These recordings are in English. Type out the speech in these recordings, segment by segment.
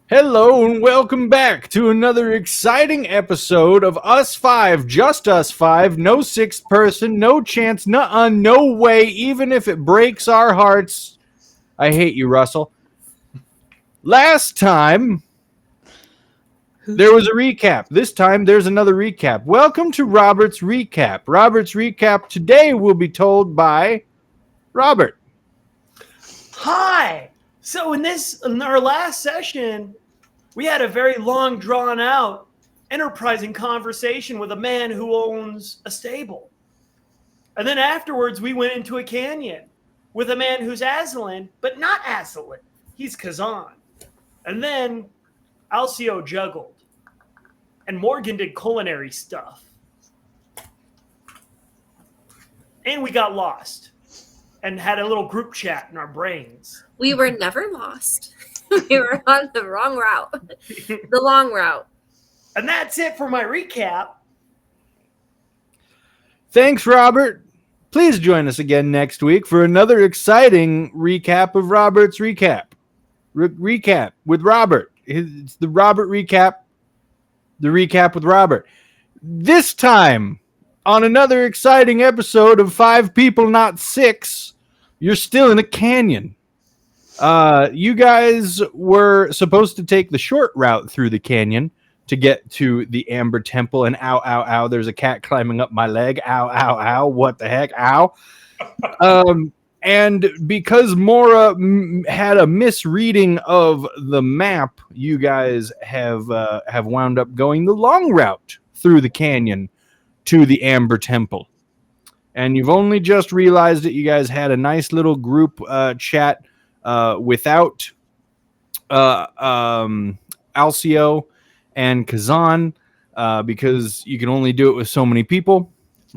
Hello and welcome back to another exciting episode of Us Five, just us five, no sixth person, no chance, no way, even if it breaks our hearts. I hate you, Russell. Last time, there was a recap. This time, there's another recap. Welcome to Robert's Recap. Robert's Recap today will be told by Robert. Hi! So in our last session, we had a very long, drawn out, enterprising conversation with a man who owns a stable. And then afterwards, we went into a canyon with a man who's Aslan, but not Aslan. He's Kazan. And then Alcio juggled. And Morgan did culinary stuff. And we got lost and had a little group chat in our brains. We were never lost. We were on the wrong route. The long route. And that's it for my recap. Thanks, Robert. Please join us again next week for another exciting recap of Robert's Recap. Recap with Robert. It's the Robert Recap. The Recap with Robert. This time, on another exciting episode of Five People, Not Six, you're still in a canyon. You guys were supposed to take the short route through the canyon to get to the Amber Temple, and ow, there's a cat climbing up my leg. Ow, what the heck? Ow. And because Mora had a misreading of the map, you guys have wound up going the long route through the canyon to the Amber Temple. And you've only just realized that you guys had a nice little group chat without Alcio and Kazan because you can only do it with so many people,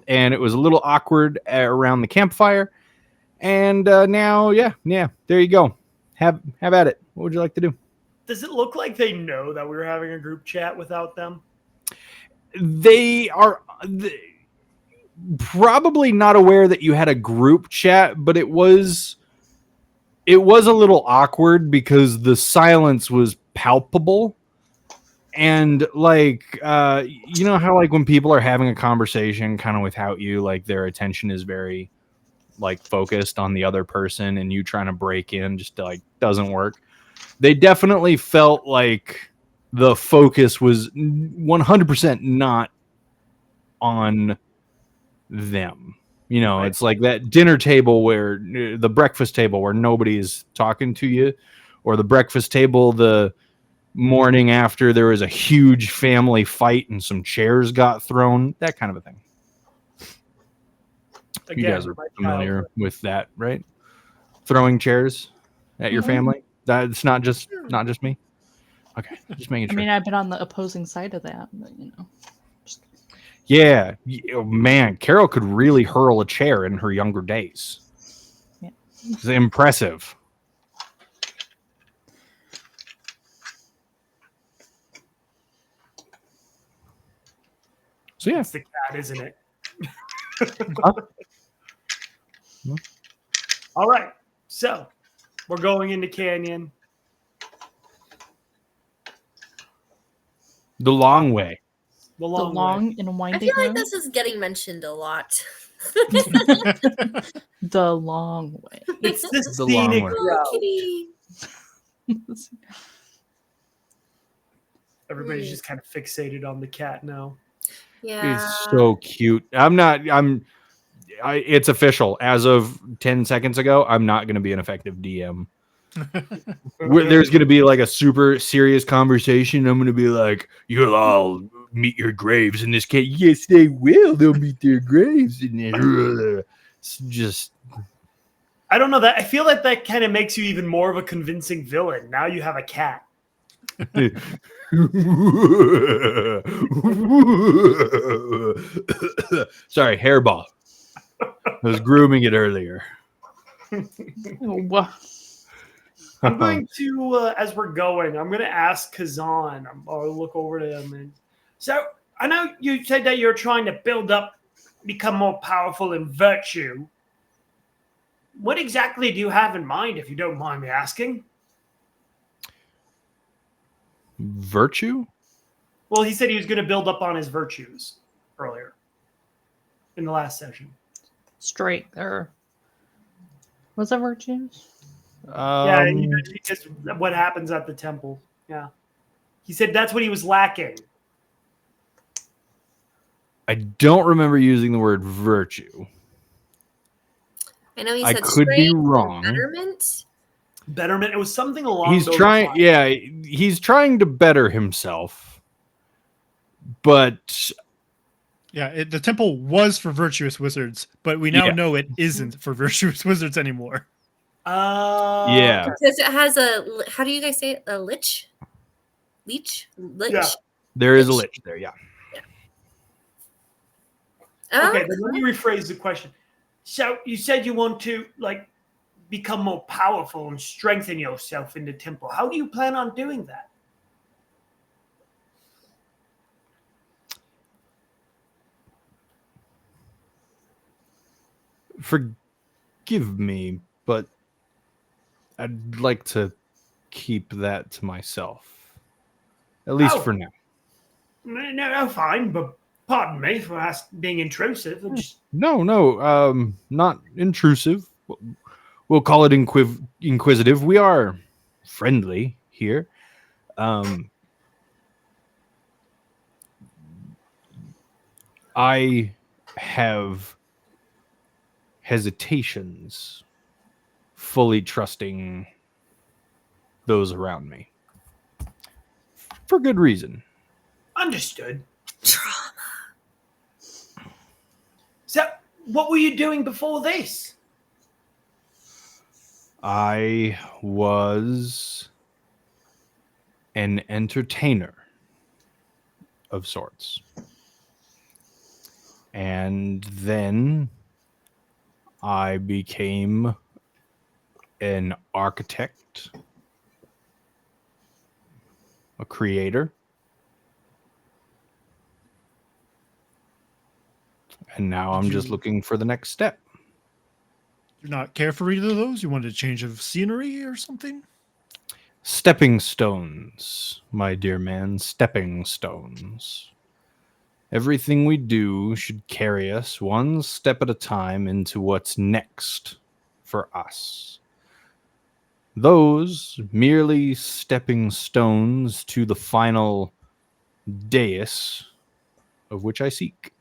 and it was a little awkward around the campfire. And now, there you go. Have at it. What would you like to do? Does it look like they know that we were having a group chat without them? They are probably not aware that you had a group chat, but it was a little awkward because the silence was palpable. And like, you know how like when people are having a conversation kind of without you, like their attention is very like focused on the other person, and you trying to break in just like doesn't work. They definitely felt like the focus was 100% not on them. You know, it's like that dinner table where the breakfast table where nobody's talking to you, or the breakfast table the morning after there was a huge family fight and some chairs got thrown, that kind of a thing. Again, you guys are familiar with that, right? Throwing chairs at your family. That's not just me. Okay, just making sure. I mean, I've been on the opposing side of that, but you know. Yeah, man, Carol could really hurl a chair in her younger days. Yeah. It's impressive. So yeah, it's the cat, isn't it? All right, so we're going into canyon. The long way. The long and winding. I feel like this is getting mentioned a lot. The long way. It's the scenic route. Everybody's just kind of fixated on the cat now. Yeah, it's so cute. It's official. As of 10 seconds ago, I'm not going to be an effective DM. There's going to be like a super serious conversation. I'm going to be like, you'll all meet your graves in this case. Yes, they will. They'll meet their graves. And just, I don't know that. I feel like that kind of makes you even more of a convincing villain. Now you have a cat. Sorry, hairball. I was grooming it earlier. I'm going to, as we're going, I'm going to ask Kazan. I'll look over to him. And so I know you said that you're trying to build up, become more powerful in virtue. What exactly do you have in mind, if you don't mind me asking? Virtue? Well, he said he was going to build up on his virtues earlier in the last session. Straight or was that virtues? Yeah, he mentioned just what happens at the temple. Yeah. He said that's what he was lacking. I don't remember using the word virtue. I know he I said could be strength, wrong. betterment. Betterment. It was something along He's those trying, lines. yeah, he's trying to better himself, but Yeah, the temple was for virtuous wizards, but we now Yeah. know it isn't for virtuous wizards anymore. Yeah. Okay. Because it has a, how do you guys say it? A lich? Lich? Yeah. there is a lich there. Yeah. Oh, Okay, then let me rephrase the question. So you said you want to become more powerful and strengthen yourself in the temple. How do you plan on doing that? Forgive me, but I'd like to keep that to myself, at least Oh. for now. No, fine, but pardon me for being intrusive. No, not intrusive. We'll call it inquisitive. We are friendly here. I have hesitations fully trusting those around me. For good reason. Understood. So, what were you doing before this? I was an entertainer of sorts. And then I became an architect, a creator, and now I'm just looking for the next step. Do not care for either of those? You wanted a change of scenery or something? Stepping stones, my dear man, stepping stones. Everything we do should carry us one step at a time into what's next for us. Those merely stepping stones to the final dais of which I seek.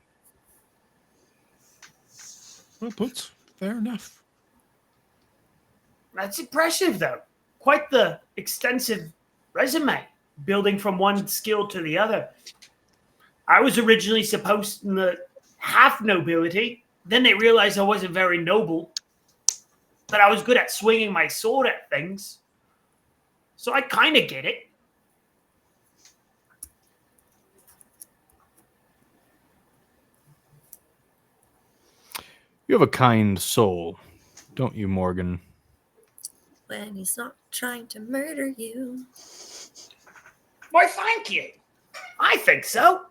Well put. Fair enough. That's impressive, though. Quite the extensive resume, building from one skill to the other. I was originally supposed to have nobility. Then they realized I wasn't very noble, but I was good at swinging my sword at things. So I kind of get it. You have a kind soul, don't you, Morgan? when he's not trying to murder you. Why, thank you. I think so.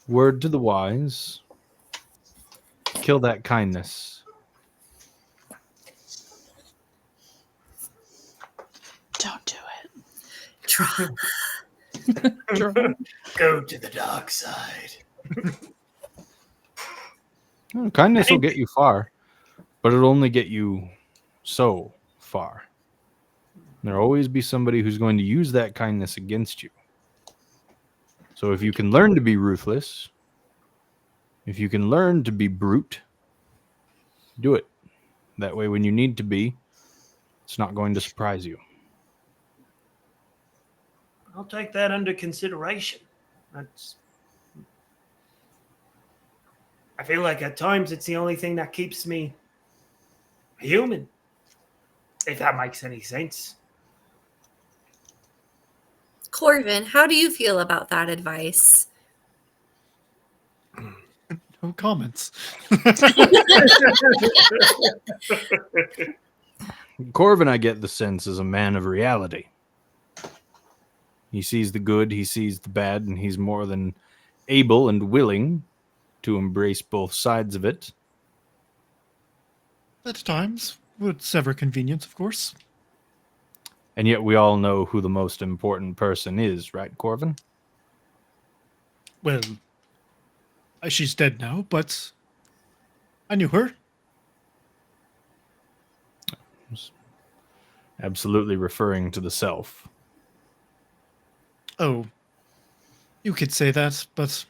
Word to the wise. Kill that kindness. Don't do Try. it. Go to the dark side. Kindness will get you far, but it'll only get you so far. There'll always be somebody who's going to use that kindness against you. So if you can learn to be ruthless, if you can learn to be brute, do it. That way, when you need to be, it's not going to surprise you. I'll take that under consideration. I feel like at times it's the only thing that keeps me human, if that makes any sense. Corvin, how do you feel about that advice? No comments. Corvin, I get the sense, is a man of reality. He sees the good, he sees the bad, and he's more than able and willing to embrace both sides of it. At times, with sever convenience, of course. And yet we all know who the most important person is, right, Corvin? Well, she's dead now, but I knew her. Absolutely referring to the self. Oh, you could say that, but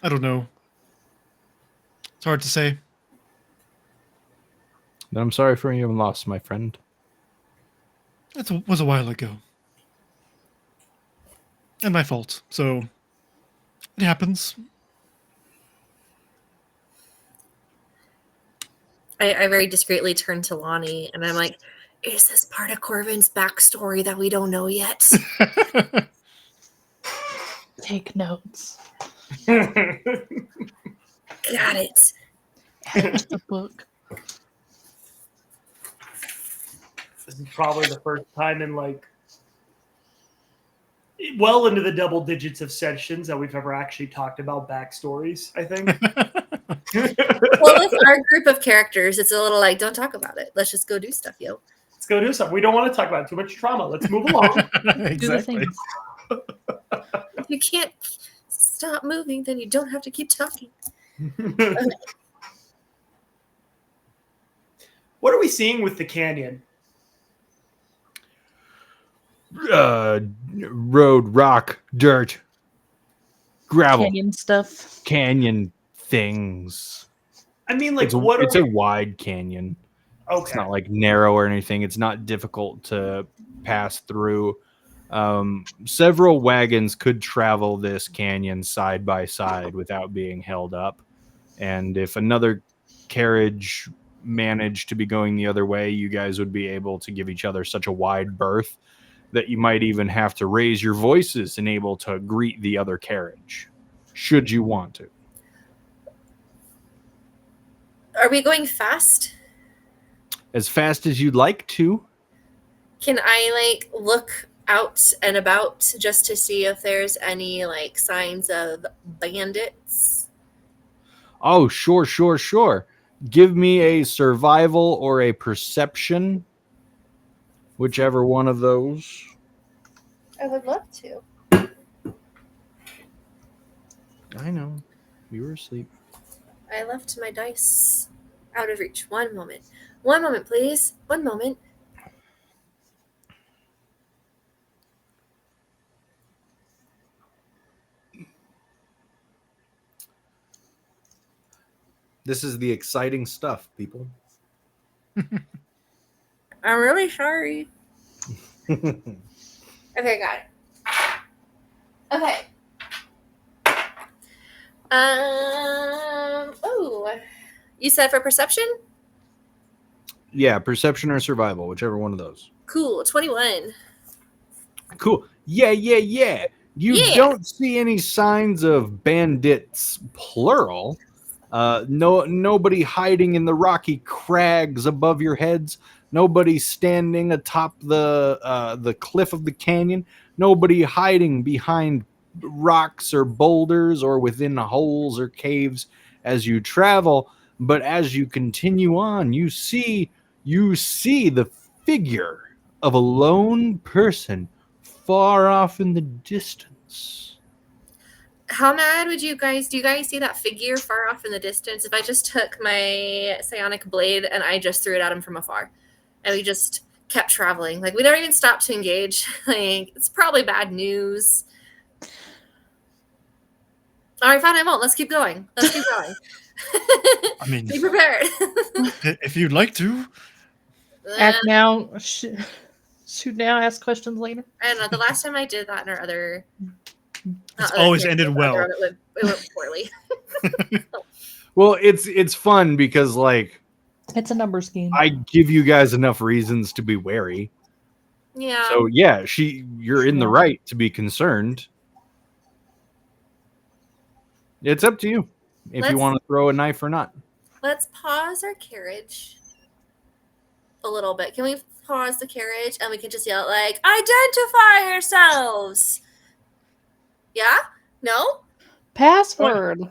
I don't know. It's hard to say. Then I'm sorry for your loss, my friend. It was a while ago. And my fault, so it happens. I very discreetly turn to Lonnie and I'm like, is this part of Corvin's backstory that we don't know yet? Take notes. Got it. Add it to the book. This is probably the first time in like well into the double digits of sessions that we've ever actually talked about backstories, I think. Well, with our group of characters, it's a little like, don't talk about it. Let's just go do stuff, yo. Let's go do something. We don't want to talk about too much trauma. Let's move along. Do the things. If you can't stop moving, then you don't have to keep talking. What are we seeing with the canyon? Road, rock, dirt, gravel, Canyon stuff. canyon things. I mean, like, It's what a are we... wide canyon. Okay. It's not like narrow or anything. It's not difficult to pass through. Several wagons could travel this canyon side by side without being held up. And if another carriage managed to be going the other way, you guys would be able to give each other such a wide berth that you might even have to raise your voices and able to greet the other carriage, should you want to. Are we going fast? As fast as you'd like to. Can I like look out and about just to see if there's any like signs of bandits? Oh, sure. Give me a survival or a perception. Whichever one of those. I would love to. I know. You were asleep. I left my dice out of reach. One moment. One moment, please. One moment. This is the exciting stuff, people. I'm really sorry. Okay, got it. Okay. Oh, you said for perception? Yeah, perception or survival, whichever one of those. Cool, 21. Cool. Yeah. You Yeah. don't see any signs of bandits, plural. Nobody hiding in the rocky crags above your heads. Nobody standing atop the cliff of the canyon. Nobody hiding behind rocks or boulders or within holes or caves as you travel. But as you continue on, you see the figure of a lone person far off in the distance. How mad would you guys, do you guys see that figure far off in the distance? If I just took my psionic blade and I just threw it at him from afar and we just kept traveling, like we never even stopped to engage. Like it's probably bad news. All right, fine, I won't. Let's keep going. I mean, Be prepared. if you'd like to. Act now. Shoot now. Ask questions later. I don't know. The last time I did that in our other, It's always ended well. It went poorly. Well, it's fun because like It's a numbers game. I give you guys enough reasons to be wary. Yeah. So yeah, you're in the right to be concerned. It's up to you if you want to throw a knife or not. Let's pause our carriage a little bit. Can we pause the carriage and we can just yell like, identify yourselves? Yeah? No? Password.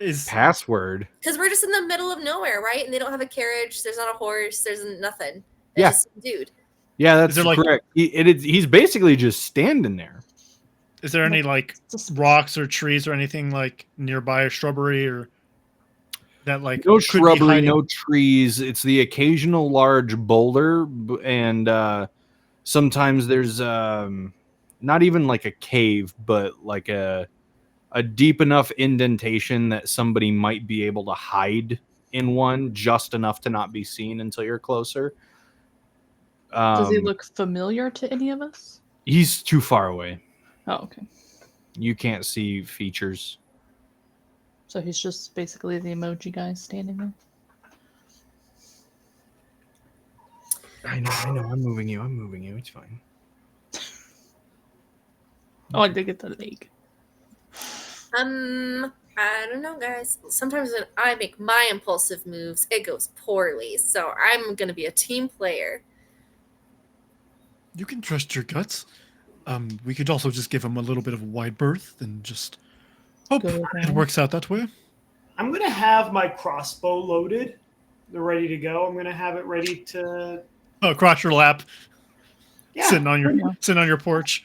Is Password. Because we're just in the middle of nowhere, right? And they don't have a carriage. There's not a horse. There's nothing. It's Yeah. just some dude. Yeah, that's there, like- correct. He's basically just standing there. is there any like rocks or trees or anything like nearby, or shrubbery or that like No could be shrubbery, hiding? no trees. It's the occasional large boulder, and sometimes there's not even like a cave, but like a deep enough indentation that somebody might be able to hide in one, just enough to not be seen until you're closer. Does he look familiar to any of us? He's too far away. Oh, okay. You can't see features. So he's just basically the emoji guy standing there. I know. I'm moving you. It's fine. Oh, I did get the leg. I don't know, guys. Sometimes when I make my impulsive moves, it goes poorly. So I'm gonna be a team player. You can trust your guts. We could also just give him a little bit of a wide berth and just hope Go with it that. works out that way. I'm gonna have my crossbow loaded. They're ready to go. I'm gonna have it ready to. Oh, across your lap, Yeah. sitting on your Yeah. porch.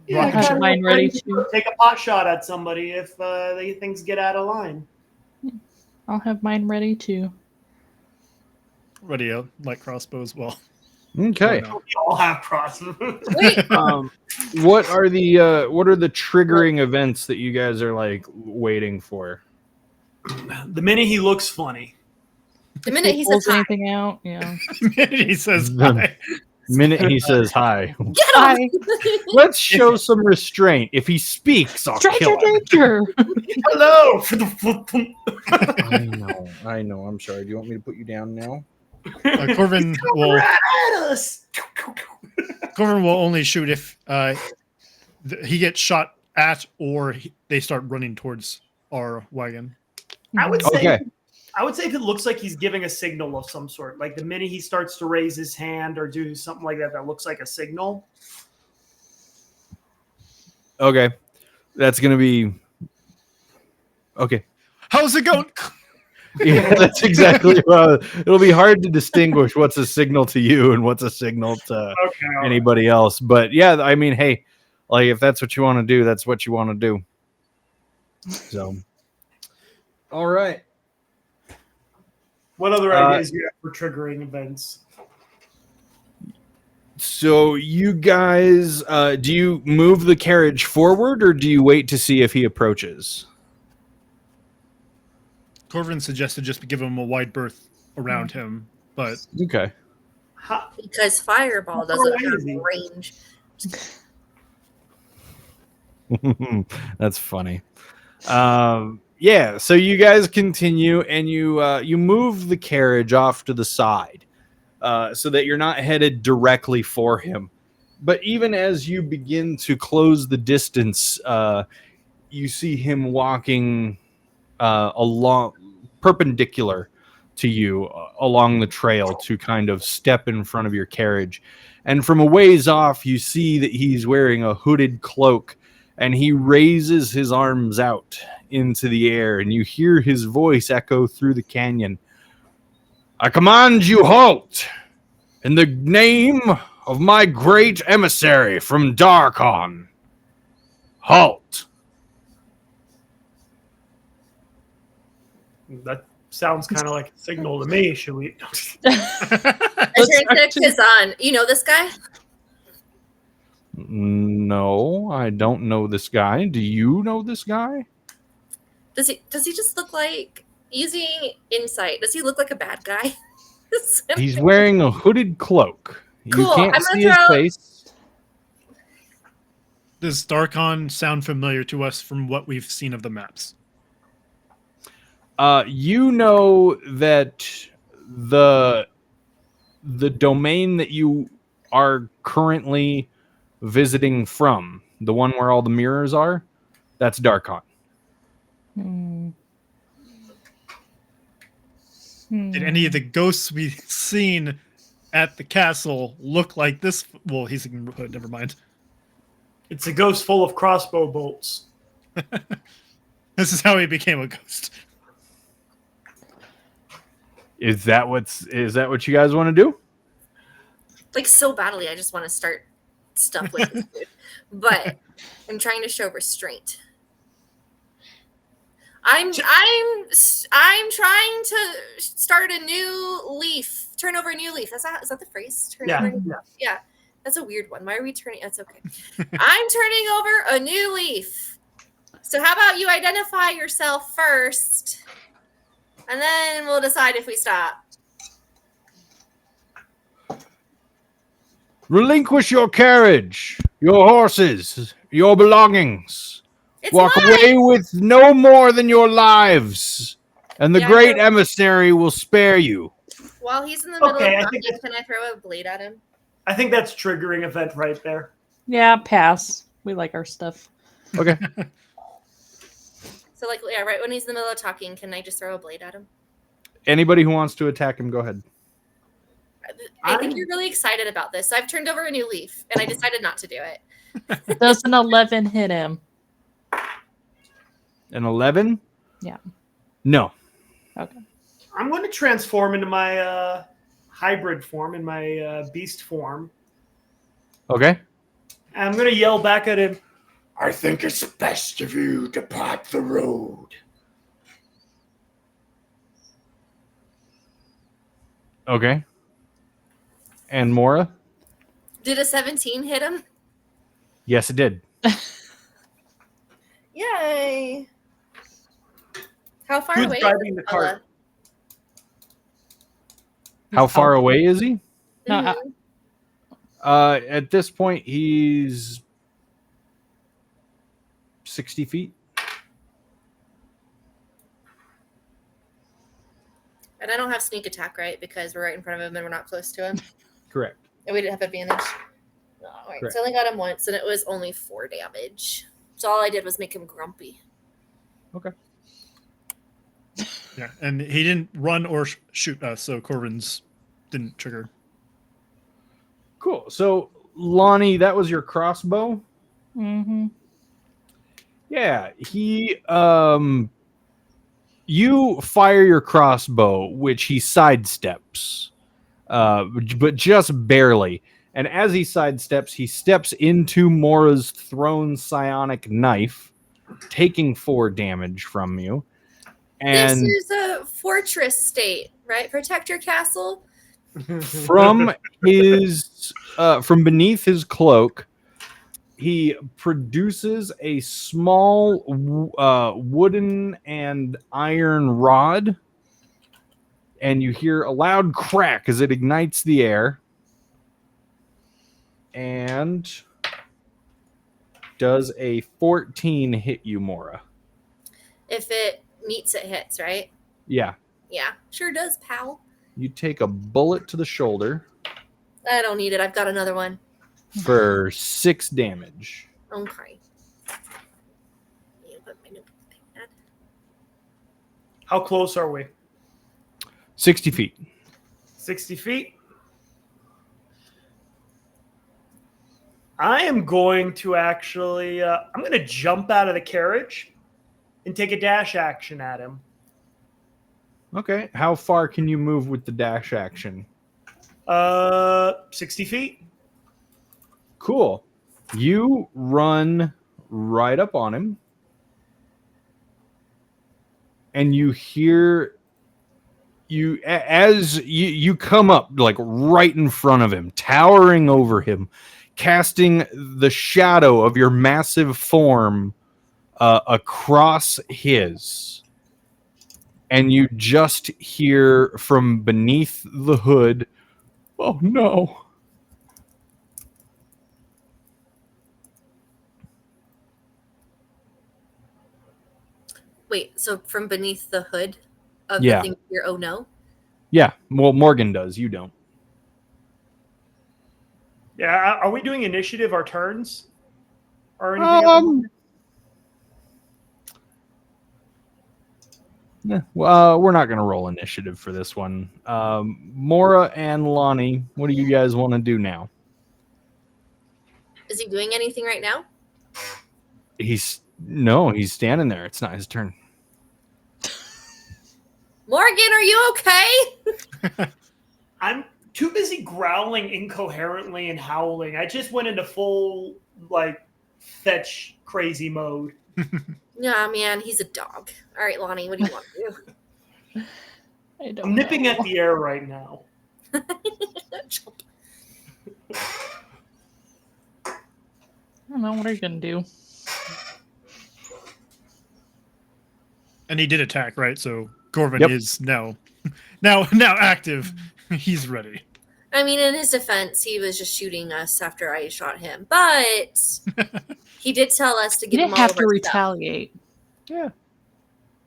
Yeah, Rocket I have kinda mine ready to. take a pot shot at somebody if things get out of line. I'll have mine ready too. Ready a light crossbow as well. Okay. Why not? We all have crossbows. Wait, What are the triggering events that you guys are like waiting for? The minute he looks funny. the minute he says pulls hi, anything out, yeah. he says The- hi. Minute he says hi. get him! Hi, Let's show some restraint. If he speaks, I'll stranger kill him. danger. Hello. I know. I'm sorry. Do you want me to put you down now? Corvin will Right at us. only shoot if he gets shot at or they start running towards our wagon. I would say. Okay. I would say if it looks like he's giving a signal of some sort, like the minute he starts to raise his hand or do something like that, that looks like a signal. Okay. That's gonna be okay. How's it going? Yeah, that's exactly what it'll be hard to distinguish what's a signal to you and what's a signal to Okay. all right. anybody else. But yeah, I mean, hey, like if that's what you want to do, that's what you want to do. So, all right. What other ideas do you have for triggering events? So you guys, do you move the carriage forward or do you wait to see if he approaches? Corvin suggested just give him a wide berth around him, but Okay. How, because Fireball How far doesn't away have is he? range. That's funny. Yeah, so you guys continue and you move the carriage off to the side so that you're not headed directly for him. But even as you begin to close the distance, you see him walking along perpendicular to you along the trail to kind of step in front of your carriage. And from a ways off, you see that he's wearing a hooded cloak and he raises his arms out into the air and you hear his voice echo through the canyon. I command you halt in the name of my great emissary from Darkon. Halt. that sounds kind of like a signal to me. Should we? I turn to Kazan. You know this guy? No, I don't know this guy. Do you know this guy? Does he just look like, using insight, does he look like a bad guy? He's wearing a hooded cloak. You Cool, can't I'm gonna see his throw- face. does Darkon sound familiar to us from what we've seen of the maps? You know that the domain that you are currently visiting from, the one where all the mirrors are, that's Darkon. Did any of the ghosts we've seen at the castle look like this? Well, he's never mind. It's a ghost full of crossbow bolts. This is how he became a ghost. Is that what you guys want to do? Like so badly, I just want to start stuff with this dude. But I'm trying to show restraint. I'm trying to start a new leaf. Turn over a new leaf. Is that the phrase? Turn over a new leaf. Yeah. That's a weird one. Why are we turning? That's okay. I'm turning over a new leaf. So how about you identify yourself first, and then we'll decide if we stop. Relinquish your carriage, your horses, your belongings. It's Walk mine. away with no more than your lives, and the Yeah, great emissary will spare you. While he's in the middle Okay, of I talking, think can I throw a blade at him? I think that's triggering event right there. Yeah, pass. We like our stuff. Okay. So, like, yeah, right when he's in the middle of talking, can I just throw a blade at him? Anybody who wants to attack him, go ahead. I think you're really excited about this. So I've turned over a new leaf, and I decided not to do it. Does an 11 hit him? An 11? Yeah. No. Okay. I'm going to transform into my hybrid form, in my beast form. Okay. And I'm going to yell back at him. I think it's best if you depart the road. Okay. And Mora? Did a 17 hit him? Yes, it did. Yay! How far Who's away driving is the this cart? fella? How far away is he? No, Mhm. At this point, he's 60 feet. And I don't have sneak attack, right? Because we're right in front of him and we're not close to him. Correct. And we didn't have advantage. All right, so I only got him once, and it was only 4 damage. So all I did was make him grumpy. Okay. Yeah, and he didn't run or shoot us, so Corvin's didn't trigger. Cool. So, Lonnie, that was your crossbow? Mm-hmm. Yeah. You fire your crossbow, which he sidesteps, but just barely. And as he sidesteps, he steps into Mora's thrown psionic knife, taking 4 damage from you. And This is a fortress state, right? Protect your castle. from from beneath his cloak, he produces a small wooden and iron rod, and you hear a loud crack as it ignites the air. And does a 14 hit you, Mora? If it meets, it hits, right? Yeah. Yeah, sure does, pal. You take a bullet to the shoulder I don't need it. I've got another one. for 6 damage. Okay. Yeah, put my notepad. How close are we? 60 feet. 60 feet. I am going to actually, I'm going to jump out of the carriage and take a dash action at him. Okay. How far can you move with the dash action? 60 feet. Cool. You run right up on him, and you hear as you come up like right in front of him, towering over him, casting the shadow of your massive form across his, and you just hear from beneath the hood, "Oh no." Wait, so from beneath the hood of Yeah. the thing here, oh no? Yeah, well, Morgan does. You don't. Yeah, are we doing initiative our turns? Or anything? Yeah, well, we're not going to roll initiative for this one. Mora and Lonnie, what do you guys want to do now? Is he doing anything right now? He's standing there. It's not his turn. Morgan, are you okay? I'm too busy growling incoherently and howling. I just went into full, like, fetch crazy mode. Yeah, man, he's a dog. All right, Lonnie, what do you want to do? I don't I'm nipping know. at the air right now. I don't know. What are you going to do? And he did attack, right? So Corvin Yep. is now active. He's ready. I mean, in his defense, he was just shooting us after I shot him, but he did tell us to You give him didn't all have of to our stuff. retaliate. Yeah.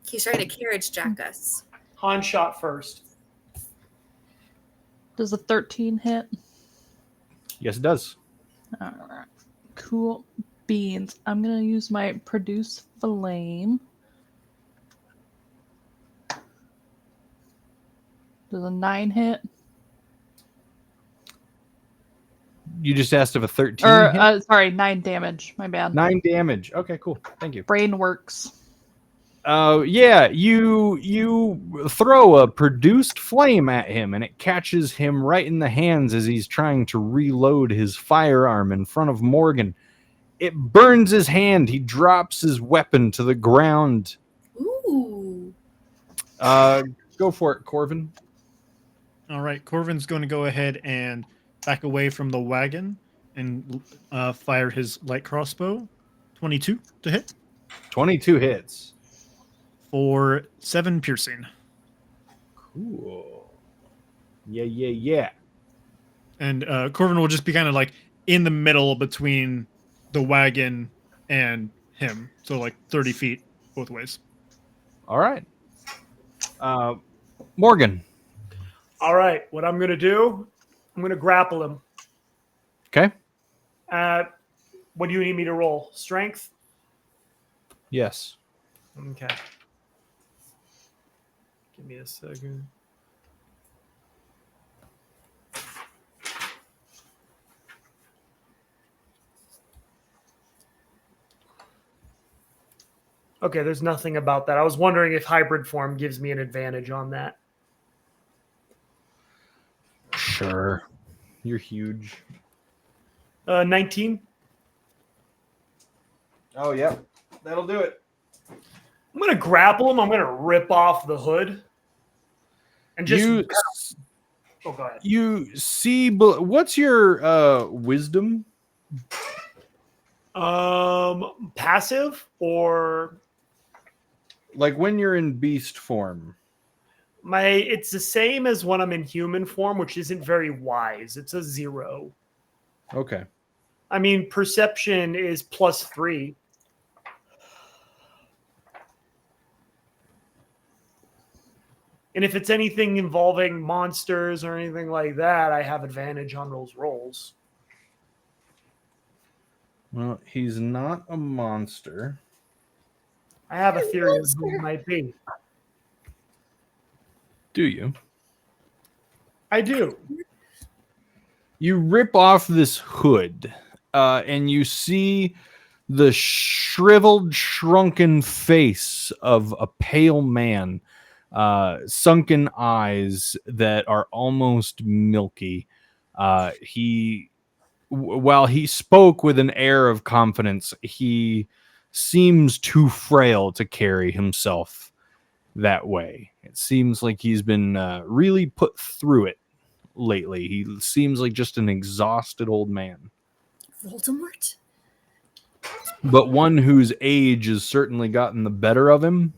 He's trying to carriage jack us. Han shot first. Does a 13 hit? Yes, it does. All right. Cool beans. I'm going to use my produce flame. Does a 9 hit? You just asked if a 13 Or, hit? sorry, 9 damage. My bad. 9 damage. Okay, cool. Thank you. Brain works. Yeah, you throw a produced flame at him, and it catches him right in the hands as he's trying to reload his firearm in front of Morgan. It burns his hand. He drops his weapon to the ground. Ooh. Go for it, Corvin. All right, Corvin's going to go ahead and back away from the wagon and fire his light crossbow. 22 to hit 22 hits. for 7 piercing. Cool. Yeah. And Corvin will just be kind of like in the middle between the wagon and him. So like 30 feet both ways. All right. Morgan. All right, what I'm going to do, I'm going to grapple him. Okay. What do you need me to roll? Strength? Yes. Okay. Give me a second. Okay, there's nothing about that. I was wondering if hybrid form gives me an advantage on that. Sure. You're huge. 19. Oh, yeah. That'll do it. I'm going to grapple him. I'm going to rip off the hood. And just... Oh, go ahead. You see... What's your wisdom? Passive or... Like when you're in beast form. It's the same as when I'm in human form, which isn't very wise. It's a 0. Okay. I mean, perception is +3. And if it's anything involving monsters or anything like that, I have advantage on those rolls. Well, he's not a monster. I have a theory of who it might be. Do you? I do. You rip off this hood, and you see the shriveled, shrunken face of a pale man, sunken eyes that are almost milky. While he spoke with an air of confidence, he seems too frail to carry himself that way. It seems like he's been really put through it lately. He seems like just an exhausted old man. Voldemort? But one whose age has certainly gotten the better of him.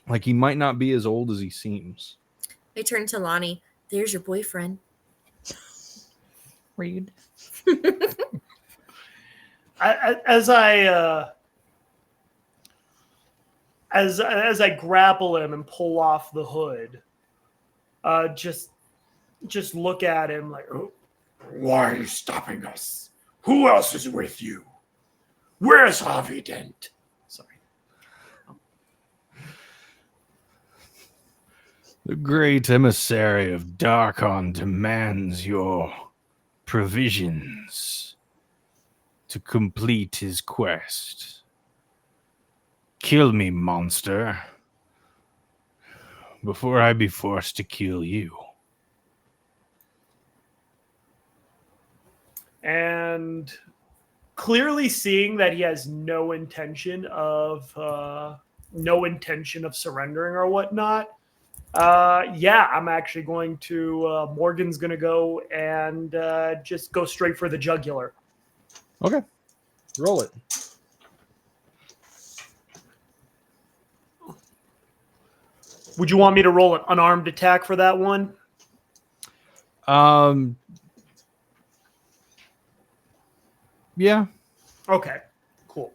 Like he might not be as old as he seems. I turned to Lonnie. There's your boyfriend. Read. As I grapple him and pull off the hood, just look at him like, oh, Why are you stopping us? Who else is with you? Where's Harvey Dent? sorry. The great emissary of Darkon demands your provisions to complete his quest. Kill me, monster. before I be forced to kill you. And clearly seeing that he has no intention of surrendering or whatnot. Yeah, I'm actually going to. Morgan's going to go and just go straight for the jugular. Okay. Roll it. Would you want me to roll an unarmed attack for that one? Yeah. Okay, cool.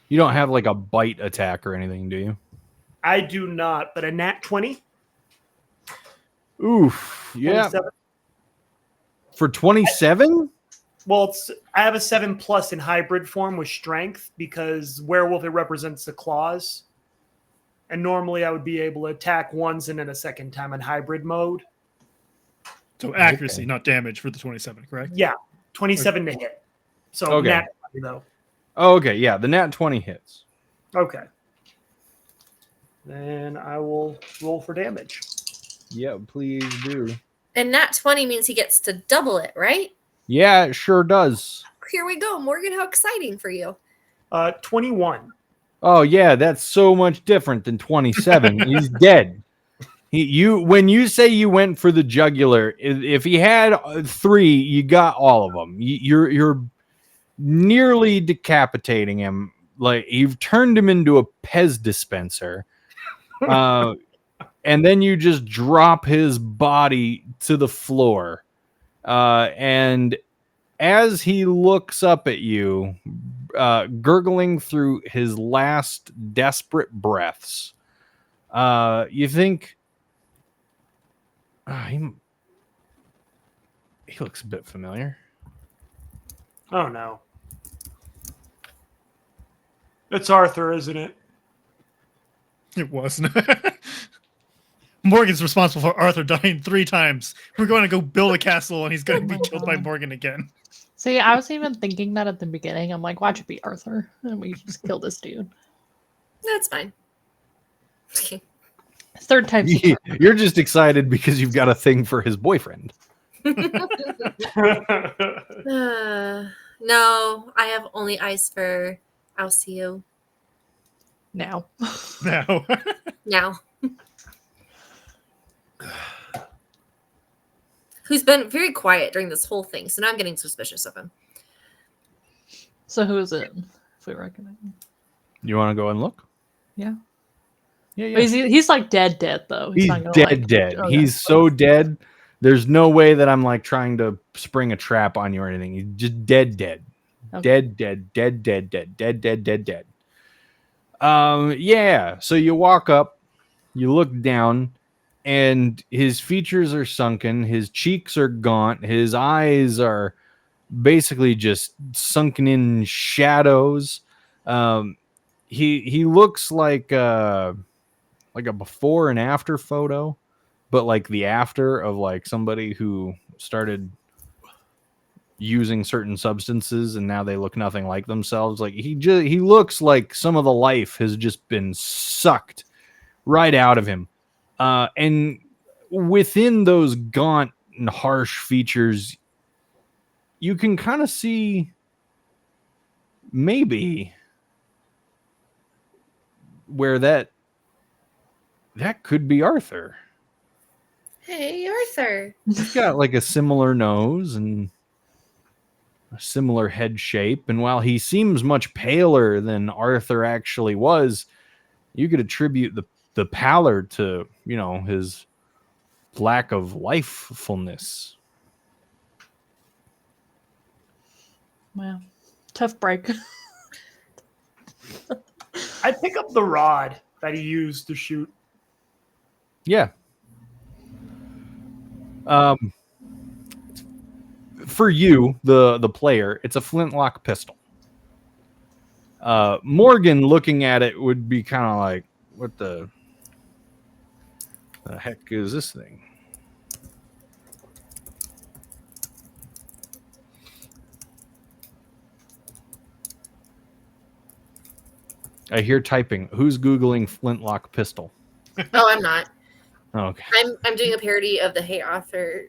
You don't have like a bite attack or anything, do you? I do not, but a nat 20? Oof. Yeah. 27? For 27? Well, I have a 7+ in hybrid form with strength because werewolf, it represents the claws. And normally I would be able to attack once and then a second time in hybrid mode. So accuracy, not damage for the 27, correct? Yeah, 27 to hit. So Okay. nat 20 though. Oh, okay. Yeah, the nat 20 hits. Okay. Then I will roll for damage. Yeah, please do. And nat 20 means he gets to double it, right? Yeah, it sure does. Here we go. Morgan, how exciting for you. 21. Oh yeah, that's so much different than 27. He's dead. When you say you went for the jugular, if he had 3, you got all of them. You're nearly decapitating him. Like you've turned him into a Pez dispenser. And then you just drop his body to the floor. And as he looks up at you, gurgling through his last desperate breaths, you think he looks a bit familiar. Oh no. It's Arthur, isn't it? It wasn't. Morgan's responsible for Arthur dying 3 times. We're going to go build a castle and he's going to be killed by Morgan again. See, I was even thinking that at the beginning. I'm like, watch it be Arthur, and we just kill this dude. That's fine. 3rd time's the charm. You're just excited because you've got a thing for his boyfriend. No, I have only eyes for Alcio Now. Now. now. Who's been very quiet during this whole thing, so now I'm getting suspicious of him. So who is it? If we recognize him. You want to go and look? Yeah. Yeah, But he's like dead though. He's not gonna, dead, like, dead. okay. He's so dead. There's no way that I'm like trying to spring a trap on you or anything. He's just dead, dead. Okay. Dead. Yeah. So you walk up, you look down, and his features are sunken. His cheeks are gaunt. His eyes are basically just sunken in shadows. He looks like a before and after photo, but like the after of like somebody who started using certain substances and now they look nothing like themselves. Like he looks like some of the life has just been sucked right out of him. And within those gaunt and harsh features, you can kind of see maybe where that could be Arthur. Hey, Arthur. He's got like a similar nose and a similar head shape. And while he seems much paler than Arthur actually was, you could attribute the pallor to, his lack of lifefulness. Wow. Tough break. I pick up the rod that he used to shoot. Yeah. For you, the player, it's a flintlock pistol. Morgan looking at it would be kind of like, what the heck is this thing? I hear typing. Who's Googling flintlock pistol? Oh, I'm not. Okay. I'm doing a parody of the Hey Arthur,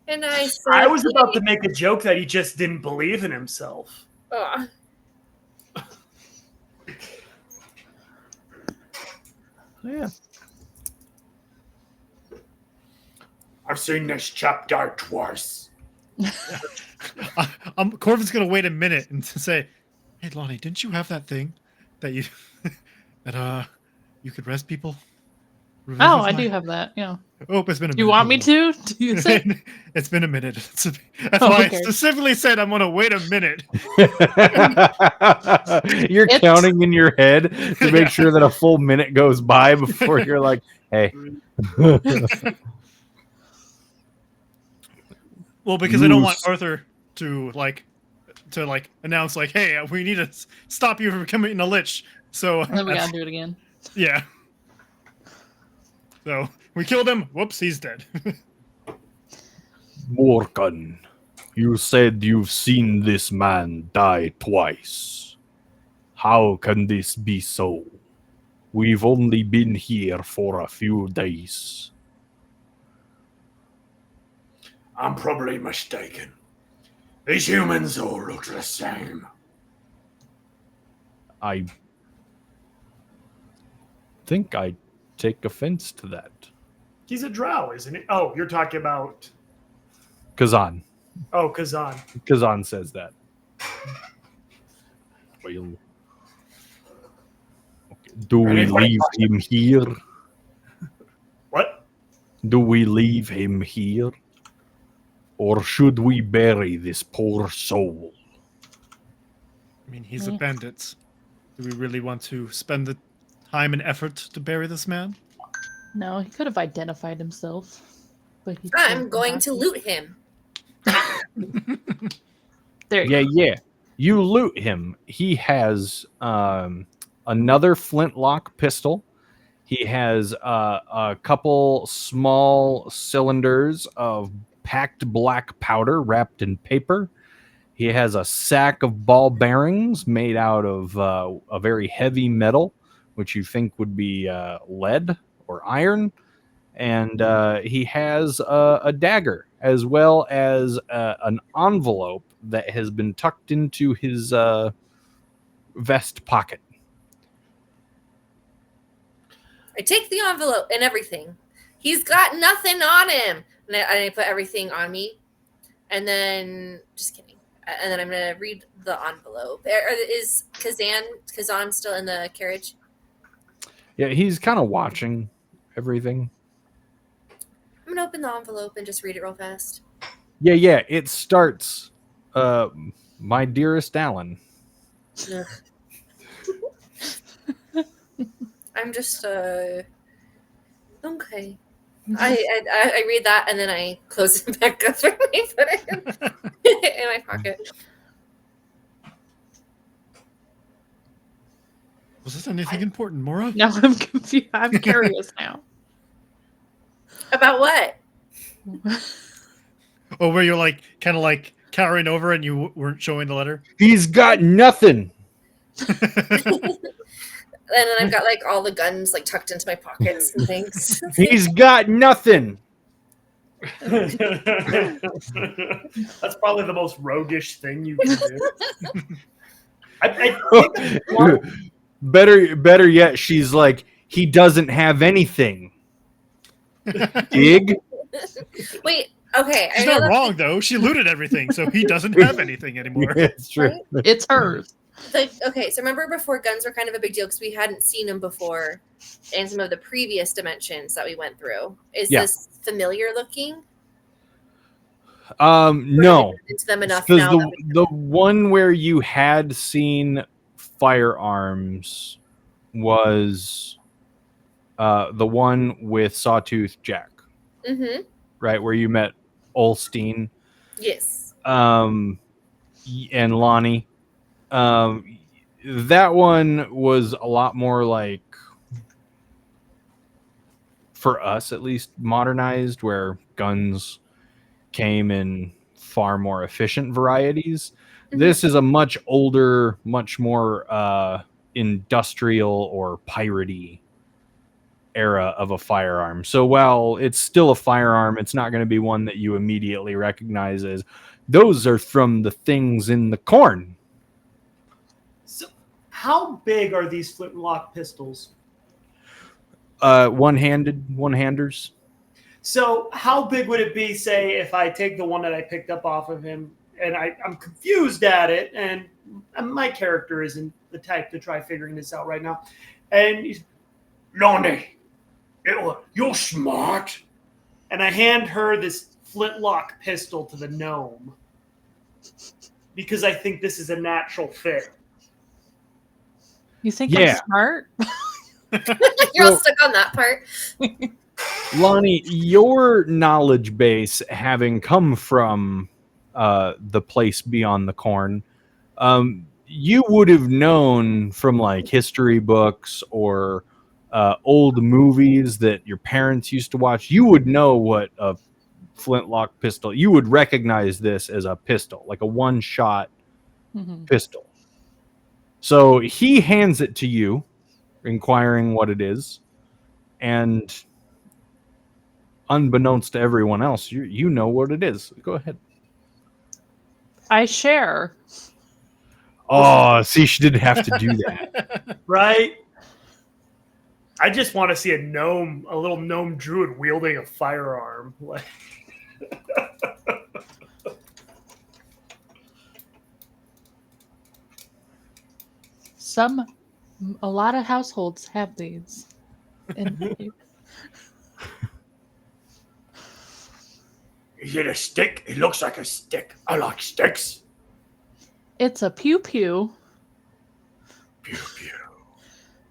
and I said, I was about to make a joke that he just didn't believe in himself. "Aw." Yeah. I've seen this chapter twice. Corvin's gonna wait a minute and to say, "Hey, Lonnie, didn't you have that thing that you that you could rest people?" Oh, I do have that. Yeah. Oh, it's been a minute. Do you want me to? Do you say? It's been a minute. That's Oh, why I okay. specifically said I'm gonna wait a minute. You're It's- counting in your head to Yeah. make sure that a full minute goes by before you're like, hey. Well, because I don't want Loose. Arthur to announce like, "Hey, we need to stop you from becoming a lich." So And then we that's- gotta do it again. yeah. So we killed him. Whoops, he's dead. Morgan, you said you've seen this man die twice. How can this be so? We've only been here for a few days. I'm probably mistaken. These humans all look the same. I think I take offense to that. He's a drow, isn't he? Oh, you're talking about. Kazan. Oh, Kazan. Kazan says that. Well, okay. Do we leave him here? What? Do we leave him here? Or should we bury this poor soul? I mean, he's a bandit. Do we really want to spend the time and effort to bury this man? No, he could have identified himself. But he I'm chose going not to loot him. There you go. Yeah. You loot him. He has another flintlock pistol. He has a couple small cylinders of packed black powder wrapped in paper. He has a sack of ball bearings made out of a very heavy metal, which you think would be lead or iron. And he has a dagger as well as an envelope that has been tucked into his vest pocket. I take the envelope and everything. He's got nothing on him. And I put everything on me. And then, just kidding. And then I'm going to read the envelope. Is Kazan still in the carriage? Yeah, he's kind of watching everything. I'm going to open the envelope and just read it real fast. Yeah. It starts, my dearest Alan. Ugh. I'm just, okay. I read that and then I close it back up and I put it in my pocket. Was this anything important, Mora? Now I'm confused. I'm curious now. About what? Oh, where you're like kind of like cowering over and you weren't showing the letter? He's got nothing. And then I've got like all the guns like tucked into my pockets and things. He's got nothing. That's probably the most roguish thing you can do. I think Better yet, she's like, he doesn't have anything. Dig? Wait, okay. She's I know not that- wrong though. She looted everything, so he doesn't have anything anymore. Yeah, it's true. Right? It's hers. Okay, so remember before guns were kind of a big deal because we hadn't seen them before in some of the previous dimensions that we went through. Is Yeah. this familiar looking? No. Into them enough Because now. That the one where you had seen firearms was the one with Sawtooth Jack, Mm-hmm. right? Where you met Olstein Yes. and Lonnie. That one was a lot more like, for us at least, modernized, where guns came in far more efficient varieties. Mhm. This is a much older, much more industrial or piratey era of a firearm. So while it's still a firearm, it's not going to be one that you immediately recognize as those are from the things in the corn. So, how big are these flintlock pistols? One-handers. So, how big would it be, say, if I take the one that I picked up off of him and I'm confused at it, and my character isn't the type to try figuring this out right now, and he's, Lonnie, you're smart. and I hand her this flintlock pistol to the gnome because I think this is a natural fit. You think Yeah. I'm smart? You're all stuck on that part. Lonnie, your knowledge base having come from the place beyond the corn, you would have known from like history books or old movies that your parents used to watch. You would know what a flintlock pistol, you would recognize this as a pistol, like a one-shot pistol. So he hands it to you, inquiring what it is, and unbeknownst to everyone else, you know what it is. Go ahead. I share. Oh, see, she didn't have to do that. Right? I just want to see a little gnome druid wielding a firearm. Like, A lot of households have these. And Is it a stick? It looks like a stick. I like sticks. it's a pew pew. Pew pew.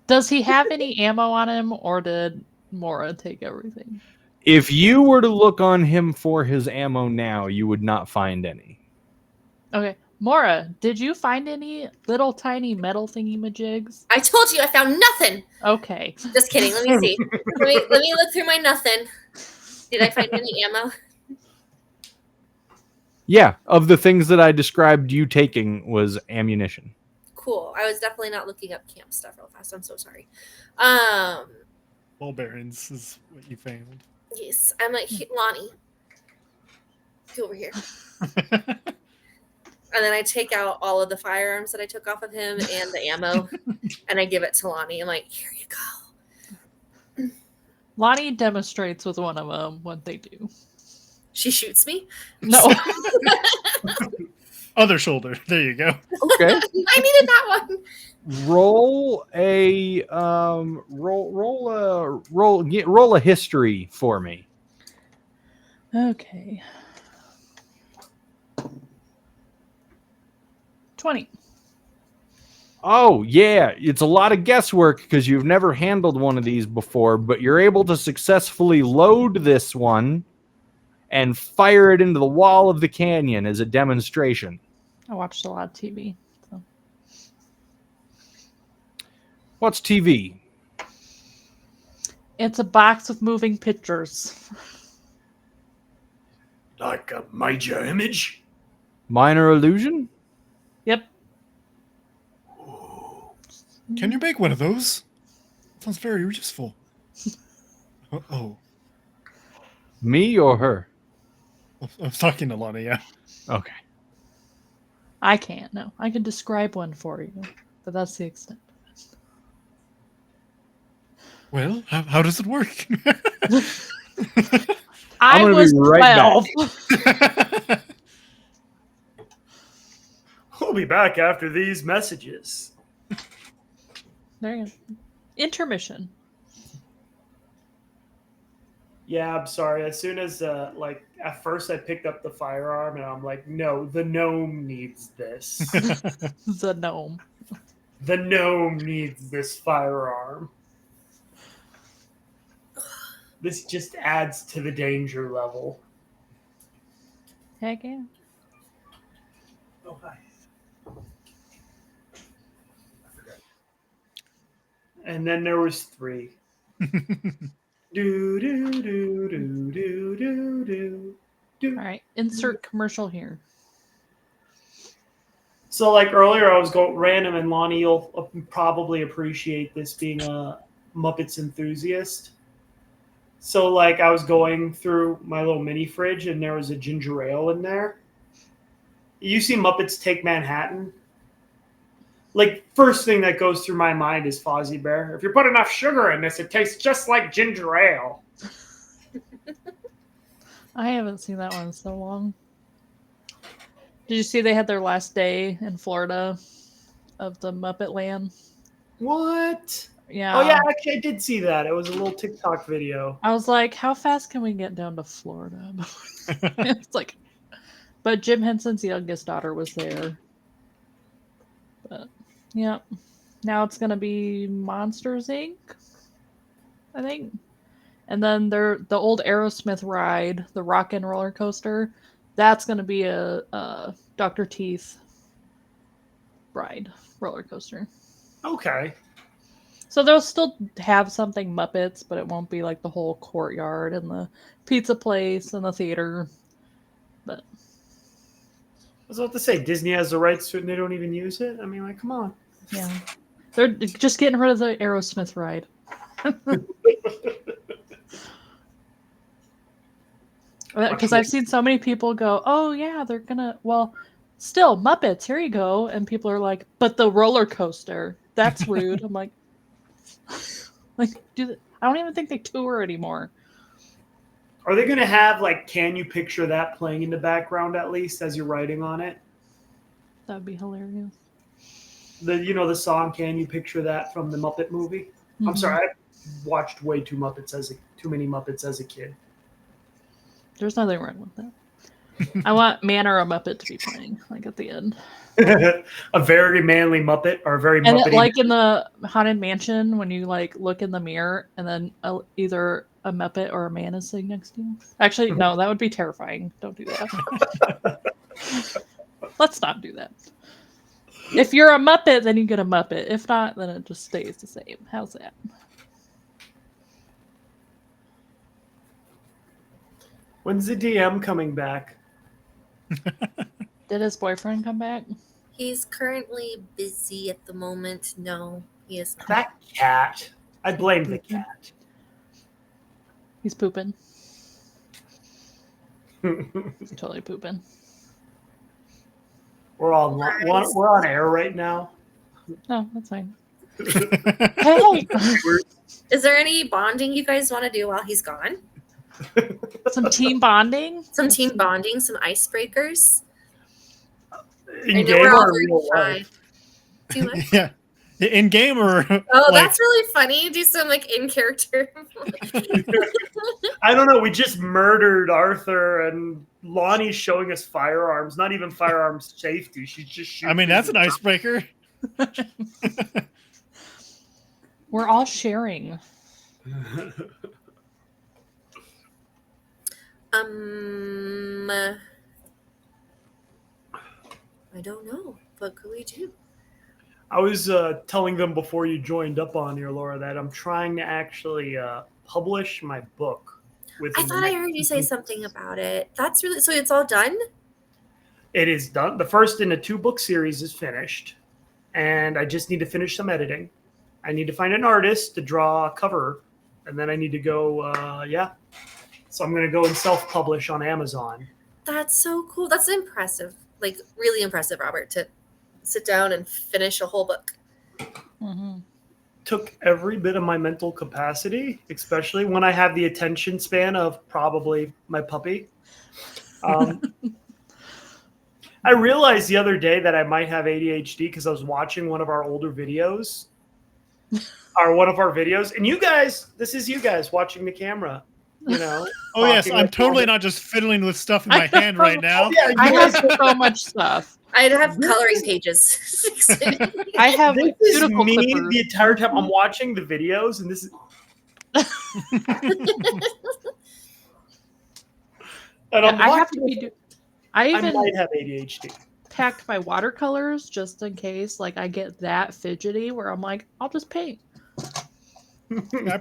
Does he have any ammo on him, or did Mora take everything? If you were to look on him for his ammo now, you would not find any. Okay. Mora, did you find any little tiny metal thingy majigs? I told you I found nothing. Okay. Just kidding. Let me see. Let me look through my nothing. Did I find any ammo? Yeah, of the things that I described you taking was ammunition. Cool. I was definitely not looking up camp stuff real fast. I'm so sorry. Ball bearings is what you found. Yes. I'm like, Lonnie, go over here. And then I take out all of the firearms that I took off of him and the ammo, and I give it to Lonnie. I'm like, here you go. Lonnie demonstrates with one of them what they do. She shoots me. No. Other shoulder. There you go. Okay. I needed that one. Roll a history for me. Okay. 20. Oh, yeah. It's a lot of guesswork because you've never handled one of these before, but you're able to successfully load this one and fire it into the wall of the canyon as a demonstration. I watched a lot of TV. So. What's TV? It's a box with moving pictures. Like a major image? Minor illusion? Yep. Can you make one of those? Sounds very useful. Oh. Me or her? I was talking to Lonnie, yeah. Okay. I can't, no. I can describe one for you, but that's the extent. Well, how does it work? I gonna be was right 12. we'll be back after these messages. There you go. Intermission. Yeah, I'm sorry. As soon as, at first I picked up the firearm and I'm like, no, the gnome needs this. The gnome. The gnome needs this firearm. This just adds to the danger level. Heck yeah. Oh, hi. And then there was 3. Do do do do do do do do. All right. Insert commercial here. So, like earlier, I was going random, and Lonnie, you'll probably appreciate this being a Muppets enthusiast. So like I was going through my little mini fridge and there was a ginger ale in there. You see Muppets Take Manhattan? Like first thing that goes through my mind is Fozzie Bear. If you put enough sugar in this, it tastes just like ginger ale. I haven't seen that one in so long. Did you see they had their last day in Florida of the Muppet Land? What? Yeah. Oh yeah, actually I did see that. It was a little TikTok video. I was like, how fast can we get down to Florida? It's like, but Jim Henson's youngest daughter was there. But yeah, now it's gonna be Monsters Inc. I think, and then the old Aerosmith ride, the Rock and Roller Coaster, that's gonna be a Dr. Teeth ride roller coaster. Okay. So they'll still have something Muppets, but it won't be like the whole courtyard and the pizza place and the theater. But I was about to say Disney has the rights to it and they don't even use it. I mean, like, come on. yeah, they're just getting rid of the Aerosmith ride. Because I've seen so many people go, oh yeah, they're gonna, well, still Muppets, here you go. And people are like, but the roller coaster, that's rude. I'm like, I don't even think they tour anymore. Are they going to have like "Can You Picture That" playing in the background at least as you're writing on it? That'd be hilarious. The song "Can You Picture That" from the Muppet movie. Mm-hmm. I'm sorry, I watched way too many Muppets as a kid. There's nothing wrong with that. I want Man or a Muppet to be playing, like at the end. A very manly Muppet or a very And Muppety. like in the Haunted Mansion, when you like look in the mirror and then either a Muppet or a man is sitting next to you. Actually, no, that would be terrifying. Don't do that. Let's not do that. If you're a Muppet, then you get a Muppet. If not, then it just stays the same. How's that? When's the DM coming back? Did his boyfriend come back? He's currently busy at the moment. No, he is not. That cat. I blame the cat. He's pooping. He's totally pooping. We're on air right now. No, that's fine. Hey! Is there any bonding you guys want to do while he's gone? Some team bonding? Some team bonding, some icebreakers? In game or real life? Yeah. In game or Oh, that's really funny. Do some like in character. I don't know. We just murdered Arthur, and Lonnie's showing us firearms. Not even firearms safety. She's just shooting. I mean, that's an icebreaker. We're all sharing. I don't know. What could we do? I was telling them before you joined up on here, Laura, that I'm trying to actually publish my book. I thought I heard you say something about it. That's really so. It's all done. It is done. The first in a 2-book series is finished, and I just need to finish some editing. I need to find an artist to draw a cover, and then I need to go. So I'm going to go and self-publish on Amazon. That's so cool. That's impressive. Like really impressive, Robert, to sit down and finish a whole book. Mm-hmm. Took every bit of my mental capacity, especially when I have the attention span of probably my puppy. I realized the other day that I might have ADHD because I was watching one of our older videos, and you guys, this is you guys watching the camera, you know. Oh yes, I'm totally not just fiddling with stuff in my hand right now. Yeah, I have so much stuff. I'd have coloring pages. I have this is cuticle me clippers. the entire time I'm watching the videos, and this is. And I'm I have watching to be. I I even might have ADHD. packed my watercolors just in case, like I get that fidgety where I'm like, I'll just paint. I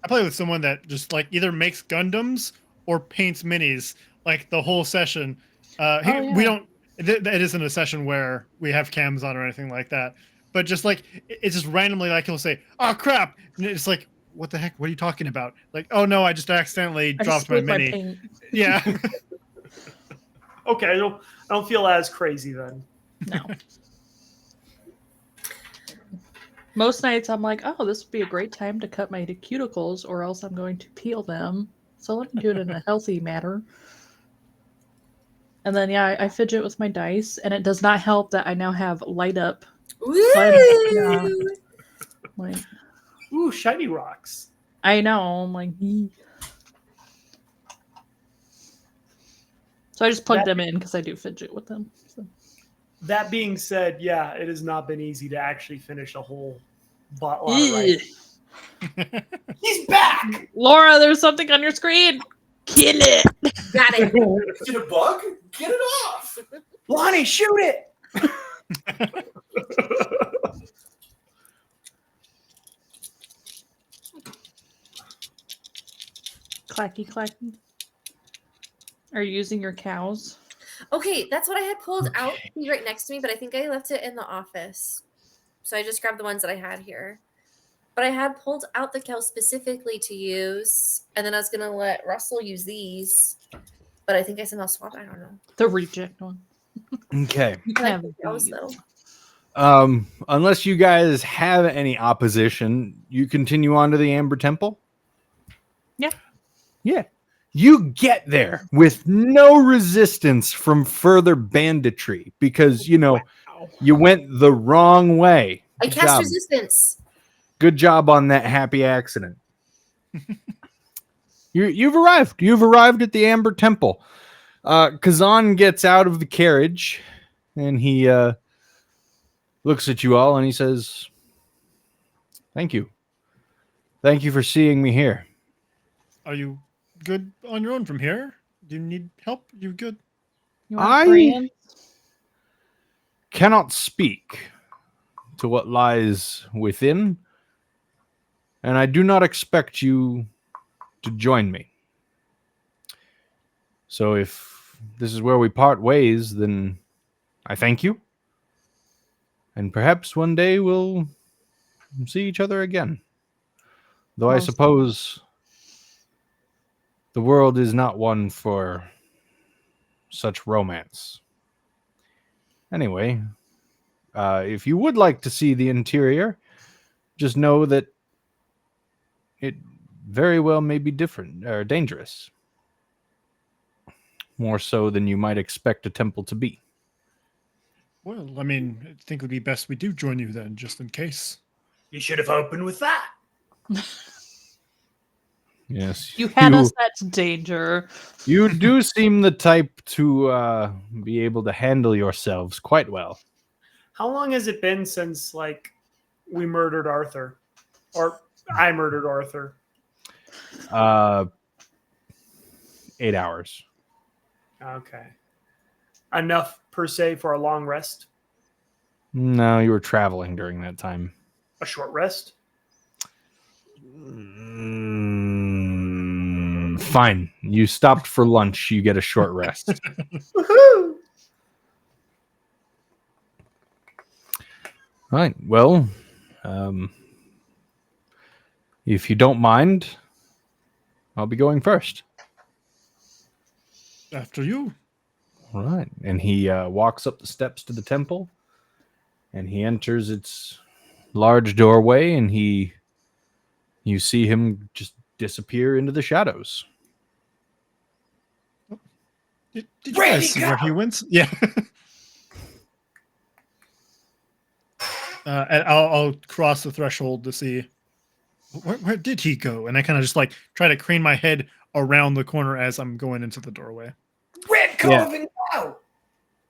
play with someone that just like either makes Gundams or paints minis like the whole session. Yeah. We don't. It isn't a session where we have cams on or anything like that. But just like it's just randomly like he'll say, "Oh crap!" And it's like, what the heck? What are you talking about? Like, oh no, I just accidentally I just dropped my spilled my mini. paint. Yeah. Okay, I don't feel as crazy then. No. Most nights I'm like, oh, this would be a great time to cut my cuticles, or else I'm going to peel them. So let me do it in a healthy manner. And then, yeah, I fidget with my dice, and it does not help that I now have light up. Yeah. Like, Ooh, shiny rocks. I know. I'm like, "Ee." So I just plug them in because I do fidget with them. So. That being said, yeah, it has not been easy to actually finish a whole lot of writing. He's back! Laura, there's something on your screen. Kill it. Got it. Is it a bug? Get it off! Lonnie, shoot it! Clacky, clacky. Are you using your cows? Okay, that's what I had pulled out Okay. right next to me, but I think I left it in the office. So I just grabbed the ones that I had here. But I had pulled out the cow specifically to use, and then I was gonna let Russell use these. But I think I somehow swapped. I don't know. The reject one. Okay. You I can like have the cows these. though. Unless you guys have any opposition, you continue on to the Amber Temple? Yeah. Yeah. You get there with no resistance from further banditry because, you went the wrong way. I Good cast job. resistance. Good job on that happy accident. You've arrived. You've arrived at the Amber Temple. Kazan gets out of the carriage and he looks at you all and he says, "Thank you. Thank you for seeing me here." Are you good on your own from here? Do you need help? You good? You want I brand? cannot speak to what lies within, and I do not expect you to join me. So if this is where we part ways, then I thank you. And perhaps one day we'll see each other again. Though I Most- suppose the world is not one for such romance. Anyway, if you would like to see the interior, just know that it very well may be different or dangerous. More so than you might expect a temple to be. Well, I mean, I think it would be best we do join you then, just in case. You should have opened with that. Yes. You had us at danger. You do seem the type to be able to handle yourselves quite well. How long has it been since, like, we murdered Arthur? Or I murdered Arthur? 8 hours. Okay. Enough, per se, for a long rest? No, you were traveling during that time. A short rest? Fine. You stopped for lunch. You get a short rest. Woohoo! All right. Well, if you don't mind, I'll be going first. After you. All right. And he walks up the steps to the temple, and he enters its large doorway, and you see him just disappear into the shadows. Did you Where'd guys he see where go? he went? Yeah. And I'll cross the threshold to see where did he go, and I kind of just like try to crane my head around the corner as I'm going into the doorway. Red Coven out!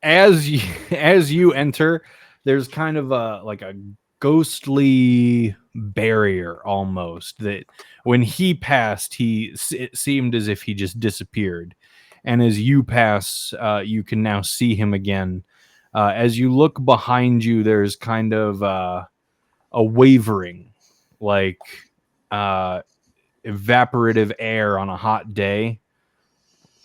As you enter, there's kind of a ghostly barrier almost that when he passed, it seemed as if he just disappeared. And as you pass, you can now see him again. As you look behind you, there's kind of a wavering, like evaporative air on a hot day.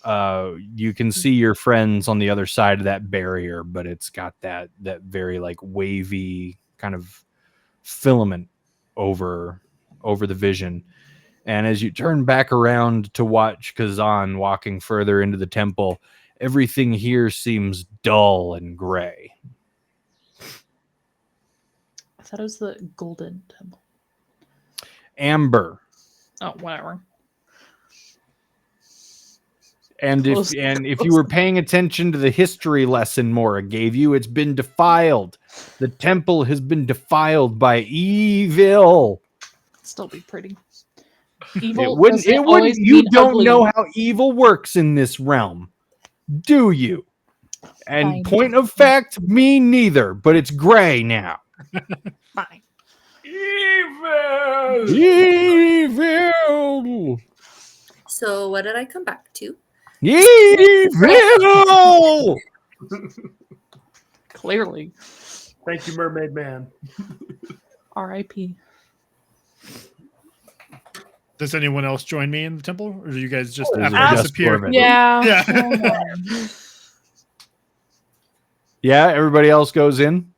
You can see your friends on the other side of that barrier, but it's got that very like wavy kind of filament over over the vision. And as you turn back around to watch Kazan walking further into the temple, everything here seems dull and gray. I thought it was the Golden Temple. Amber. Oh, whatever. And Close. if you were paying attention to the history lesson Mora gave you, it's been defiled. The temple has been defiled by evil. It'd still be pretty. It Evil. wouldn't. doesn't It always wouldn't. You mean don't ugly. know how evil works in this realm, do you? And Fine. point of fact, me neither. But it's gray now. Fine. Evil! Evil. So what did I come back to? Evil. Clearly. Thank you, Mermaid Man. R.I.P. Does anyone else join me in the temple, or do you guys just Oh, after just disappear? Corbin. Yeah. Yeah. Yeah, everybody else goes in.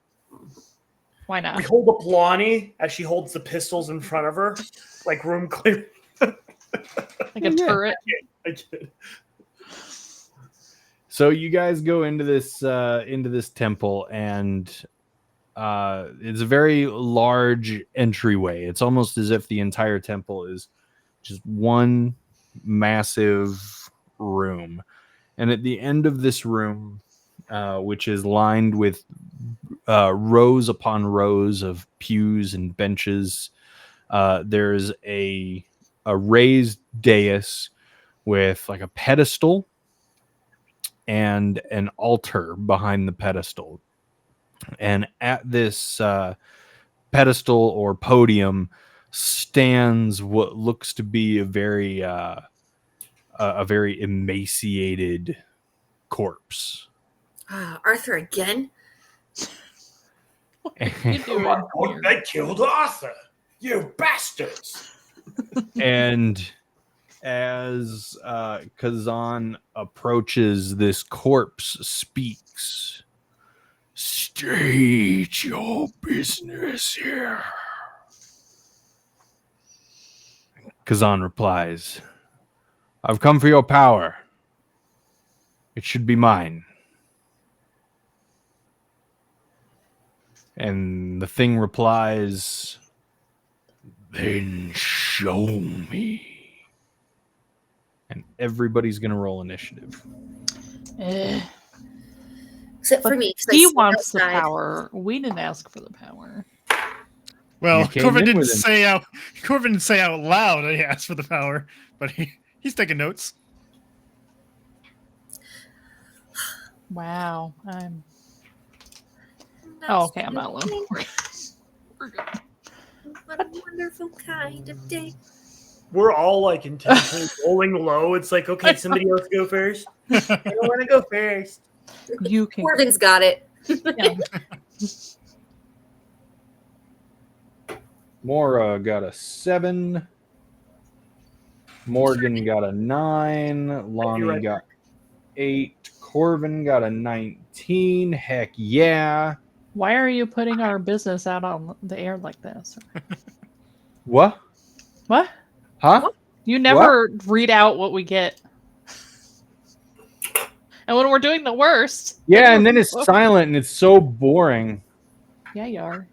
Why We not? hold up Lonnie as she holds the pistols in front of her, like room clear. Like a turret. I kid. So you guys go into this temple, and it's a very large entryway. It's almost as if the entire temple is just one massive room. And at the end of this room, which is lined with rows upon rows of pews and benches, there's a raised dais with like a pedestal and an altar behind the pedestal. And at this pedestal or podium stands what looks to be a very emaciated corpse. Arthur again? You doing here? They killed Arthur. You bastards! And as Kazan approaches, this corpse speaks. State your business here. Kazan replies, I've come for your power. It should be mine. And the thing replies, then show me. And everybody's going to roll initiative. Eh. Except But for me. 'cause I He sat wants the outside. power. We didn't ask for the power. Well, You came Corvin in didn't with him. say out. Corvin didn't say out loud that he asked for the power, but he's taking notes. Wow. I'm. That's Oh, okay. I'm not alone. okay. We're good. What a wonderful kind of day. We're all like intentionally rolling low. It's like, okay, somebody else go first. I don't want to go first. You can. Corbin's got it. Yeah. Mora got a 7. Morgan got a 9. Lonnie right. got 8. Corvin got a 19. Heck yeah. Why are you putting our business out on the air like this? What? What? Huh? You never read out what we get. And when we're doing the worst. Yeah, and then it's silent and it's so boring. Yeah, you are.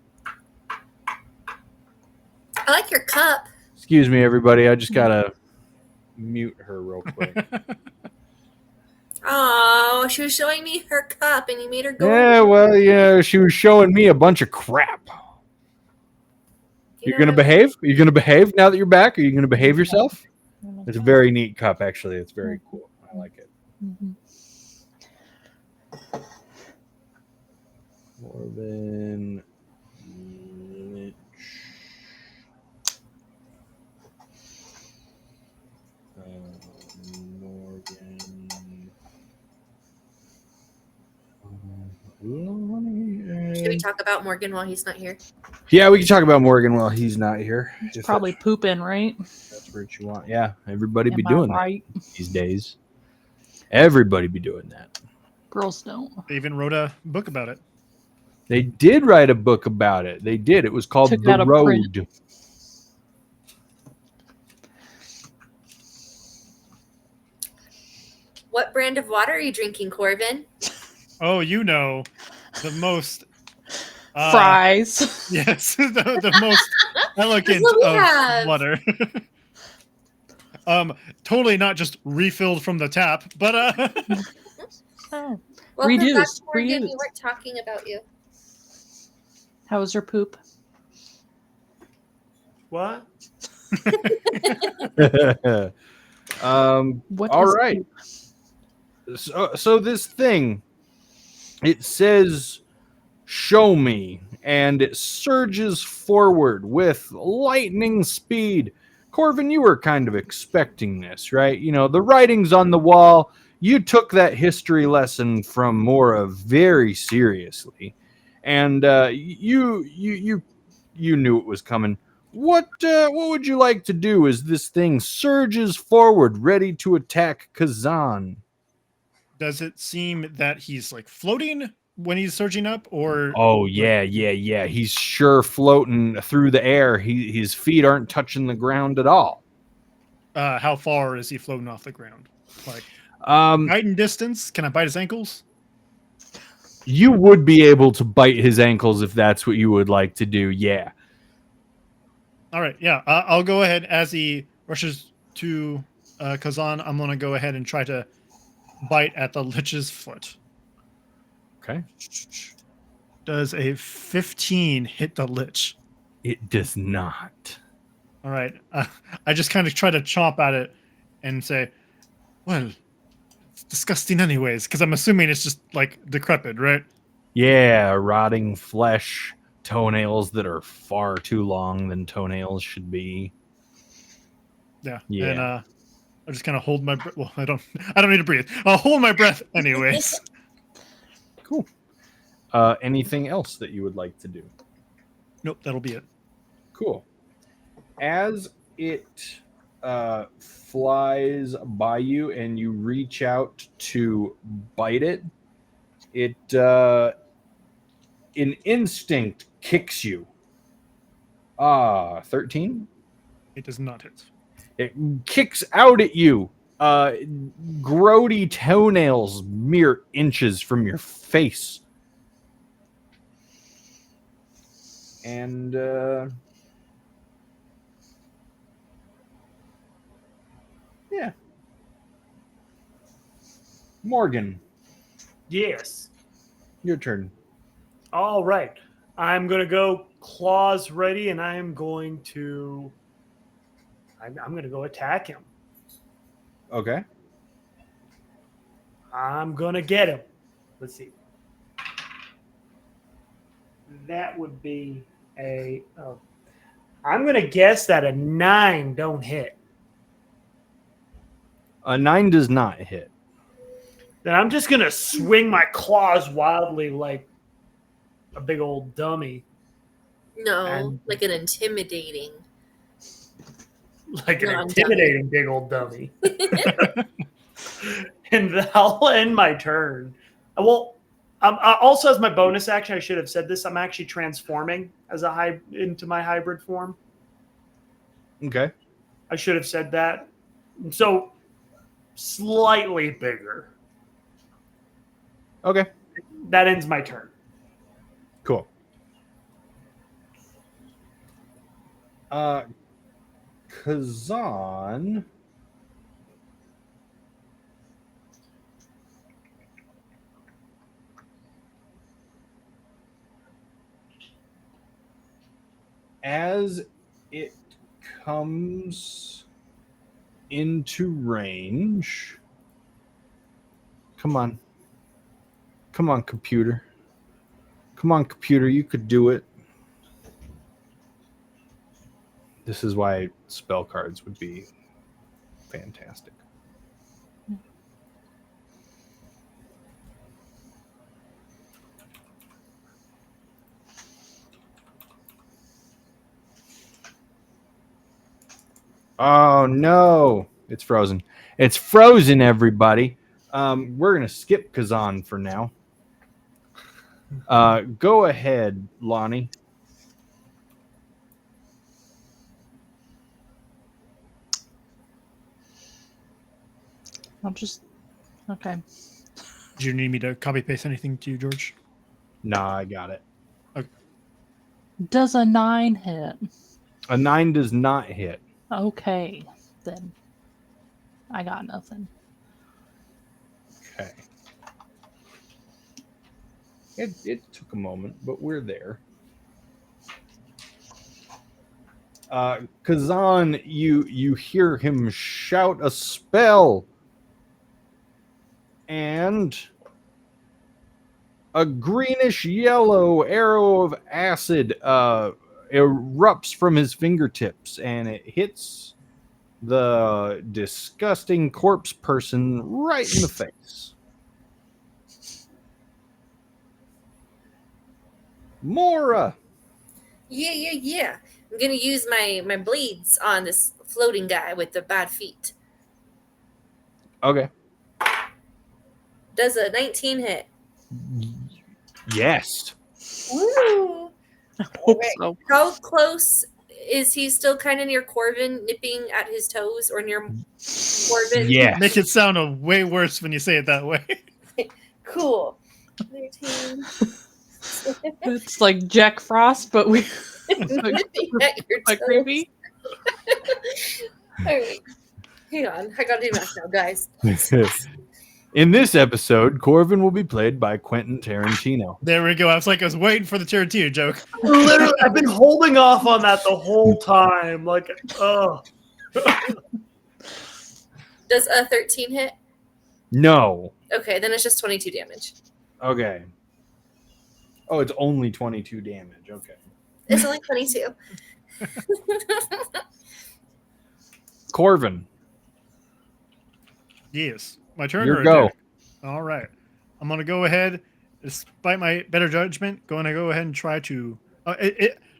I like your cup. Excuse me, everybody. I just gotta mute her real quick. Oh, she was showing me her cup and you made her go. Yeah, well, yeah, she was showing me a bunch of crap. You You're know gonna what? behave? Are you gonna behave now that you're back? Are you gonna behave yourself? It's a very neat cup, actually. It's very cool. I like it. Mhm. Morgan. Should we talk about Morgan while he's not here? Yeah, we can talk about Morgan while he's not here. If Probably pooping, right? that's what you want. Yeah, everybody be Am I doing right? that these days. Everybody be doing that. Girls don't. They even wrote a book about it. They did write a book about it. They did. It was called Took it The out of print. Road. What brand of water are you drinking, Corvin? Oh, you know, the most Fries. yes, the most elegant what we of have. water. Totally not just refilled from the tap, but Oh. Welcome back, Reduced. Morgan. We Reused. weren't talking about you. How was your poop? What? What All is right. poop? So this thing, it says, "Show me," and it surges forward with lightning speed. Corvin, you were kind of expecting this, right? You know, the writing's on the wall. You took that history lesson from Mora very seriously, and you knew it was coming. What would you like to do as this thing surges forward, ready to attack Kazan? does it seem that he's like floating when he's surging up, or Oh yeah. He's sure floating through the air. His feet aren't touching the ground at all. how far is he floating off the ground? Like Um, guiding distance? Can I bite his ankles? you would be able to bite his ankles if that's what you would like to do. Yeah. All right, yeah, I'll go ahead as he rushes to Kazan. I'm gonna go ahead and try to bite at the lich's foot. Okay. Does a 15 hit the lich? It does not. All right, I just kind of try to chomp at it and say, "Well, it's disgusting, anyways," because I'm assuming it's just like decrepit, right? Yeah, rotting flesh, toenails that are far too long than toenails should be. Yeah. Yeah. And I just kind of hold my breath. Well, I don't need to breathe. I'll hold my breath anyways. Cool. Anything else that you would like to do? Nope, that'll be it. Cool. As it flies by you and you reach out to bite it, it in instinct kicks you. 13? It does not hit. It kicks out at you. Grody toenails mere inches from your face. And yeah. Morgan, Yes. your turn. All right. I'm going to go claws ready, and I'm going to attack him. Okay. I'm going to get him. Let's see. That would be I'm going to guess that a 9 don't hit. A 9 does not hit. Then I'm just going to swing my claws wildly like a big old dummy. No, And- like an intimidating. Like an Non-dummy. intimidating big old dummy. And I'll end my turn. Well, also as my bonus action, I should have said this. I'm actually transforming as into my hybrid form. Okay. I should have said that. So slightly bigger. Okay. That ends my turn. Cool. Kazan. As it comes into range. Come on. Come on, computer. Come on, computer. You could do it. This is why spell cards would be fantastic. Oh no, it's frozen. It's frozen, everybody. We're gonna skip Kazan for now. Go ahead, Lonnie. I'll just Okay. Do you need me to copy paste anything to you, George? Nah, I got it. Does a 9 hit? A 9 does not hit. Okay, then. I got nothing. Okay. It took a moment, but we're there. Kazan, you hear him shout a spell, and a greenish yellow arrow of acid erupts from his fingertips, and it hits the disgusting corpse person right in the face. Mora. Yeah. I'm gonna use my blades on this floating guy with the bad feet. Okay. Does a 19 hit? Yes. Woo! Hope Right. so. How close is he? Still kind of near Corvin, nipping at his toes, or near Corvin? Yes. Make it sound way worse when you say it that way. Cool. 13. It's like Jack Frost, but we Nipping at your like toes. creepy. All right. Hang on. I gotta do math now, guys. In this episode, Corvin will be played by Quentin Tarantino. There we go. I was waiting for the Tarantino joke. Literally, I've been holding off on that the whole time. Like, oh. Does a 13 hit? No. Okay, then it's just 22 damage. Okay. Oh, it's only 22 damage. Okay. It's only 22. Corvin, Yes. My turn. your or go. attack? All right. I'm going to go ahead, despite my better judgment, going to go ahead and try to...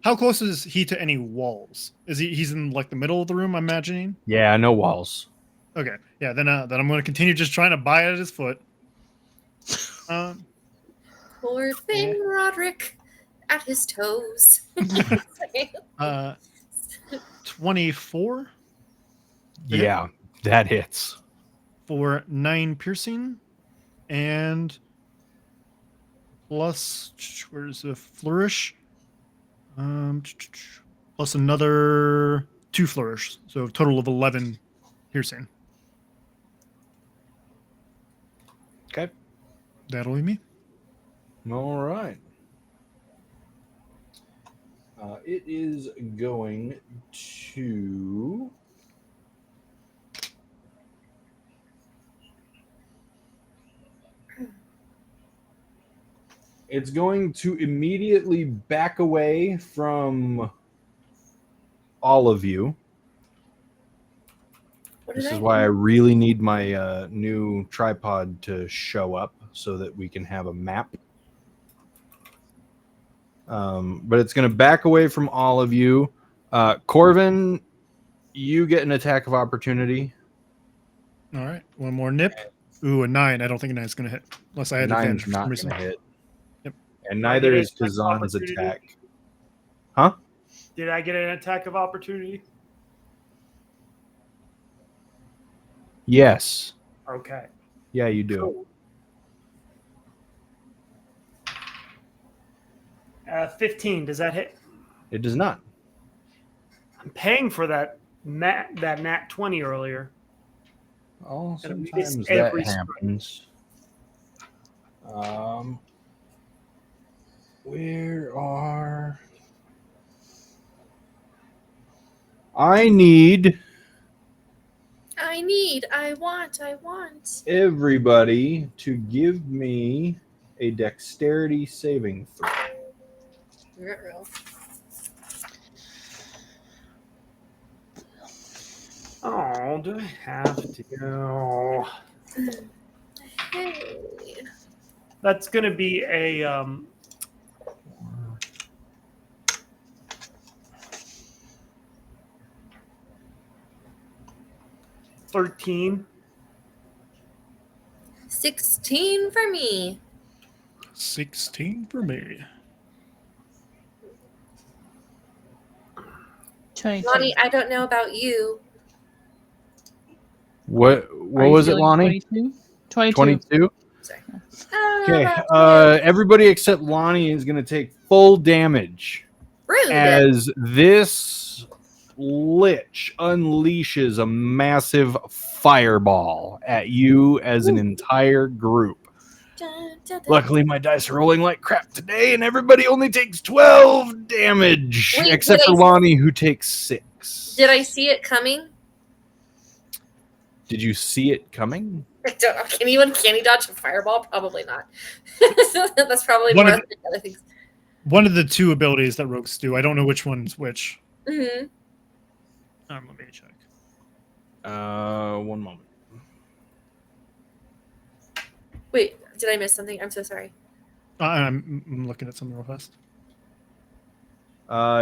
how close is he to any walls? He's in like the middle of the room, I'm imagining? Yeah, no walls. Okay. Yeah, then I'm going to continue just trying to bite at his foot. Corvin Roderick at his toes. 24 Yeah, that hits. for 9 piercing, and plus, where's the flourish? Plus another 2 flourish, so a total of 11 piercing. Okay. That'll be me. All right. It is going to... It's going to immediately back away from all of you. What This did is I why I do? really need my new tripod to show up so that we can have a map. But it's going to back away from all of you. Corvin, you get an attack of opportunity. All right, one more nip. Ooh, a 9. I don't think a 9 is going to hit unless I had advantage Nine's for some not reason. going to hit. Yep. And Do I neither get is an attack of Kazan's opportunity? attack. Huh? Did I get an attack of opportunity? Yes. Okay. Yeah, you do. Cool. 15. Does that hit? It does not. I'm paying for that nat 20 earlier. Oh, And I miss sometimes that every happens. Where are... I want everybody to give me a dexterity saving throw. Ruh-roh. Oh, do I have to? Hey. That's going to be a 13. 16 for me. 16 for me. 22. Lonnie, I don't know about you. What Are you was it, feeling Lonnie? 22? 22. 22. Sorry. Okay. Everybody except Lonnie is going to take full damage Rude. as this lich unleashes a massive fireball at you as an entire group. Dun, dun, dun. Luckily, my dice are rolling like crap today, and everybody only takes 12 damage, Wait, except did for I- Lonnie, who takes 6. Did I see it coming? Did you see it coming? Can anyone candy dodge a fireball? Probably not. That's probably One more of of the other things. One of the two abilities that rogues do. I don't know which one's which. Mm-hmm. Let me check. 1 moment. Wait, did I miss something? I'm so sorry. I'm looking at something real fast.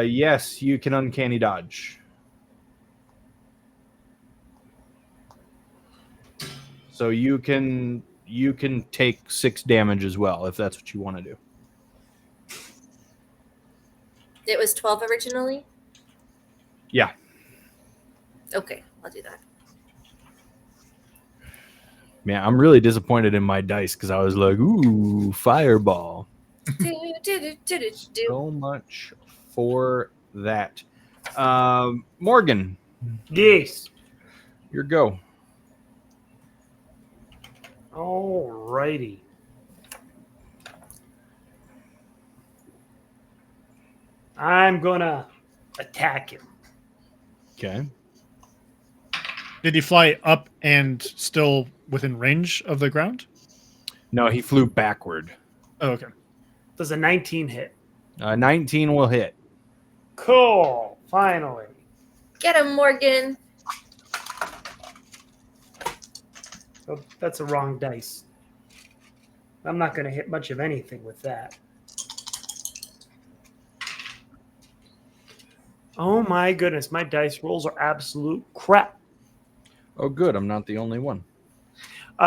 Yes, you can uncanny dodge. So you can take 6 damage as well if that's what you want to do. It was 12 originally? Yeah. Okay, I'll do that. Man, I'm really disappointed in my dice because I was like, ooh, fireball. Do. So much for that. Morgan, Yes. your go. Alrighty. I'm gonna attack him. Okay. Did he fly up and still within range of the ground? No, he flew backward. Oh, okay. Does a 19 hit? 19 will hit. Cool. Finally. Get him, Morgan. Oh, that's a wrong dice. I'm not going to hit much of anything with that. Oh my goodness, my dice rolls are absolute crap. Oh, good. I'm not the only one.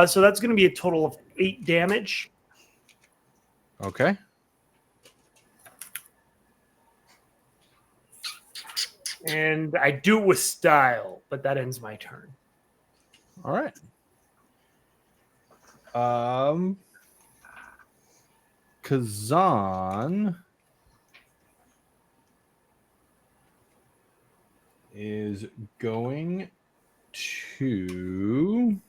So that's going to be a total of 8 damage. Okay. And I do it with style, but that ends my turn. All right. Kazan is going to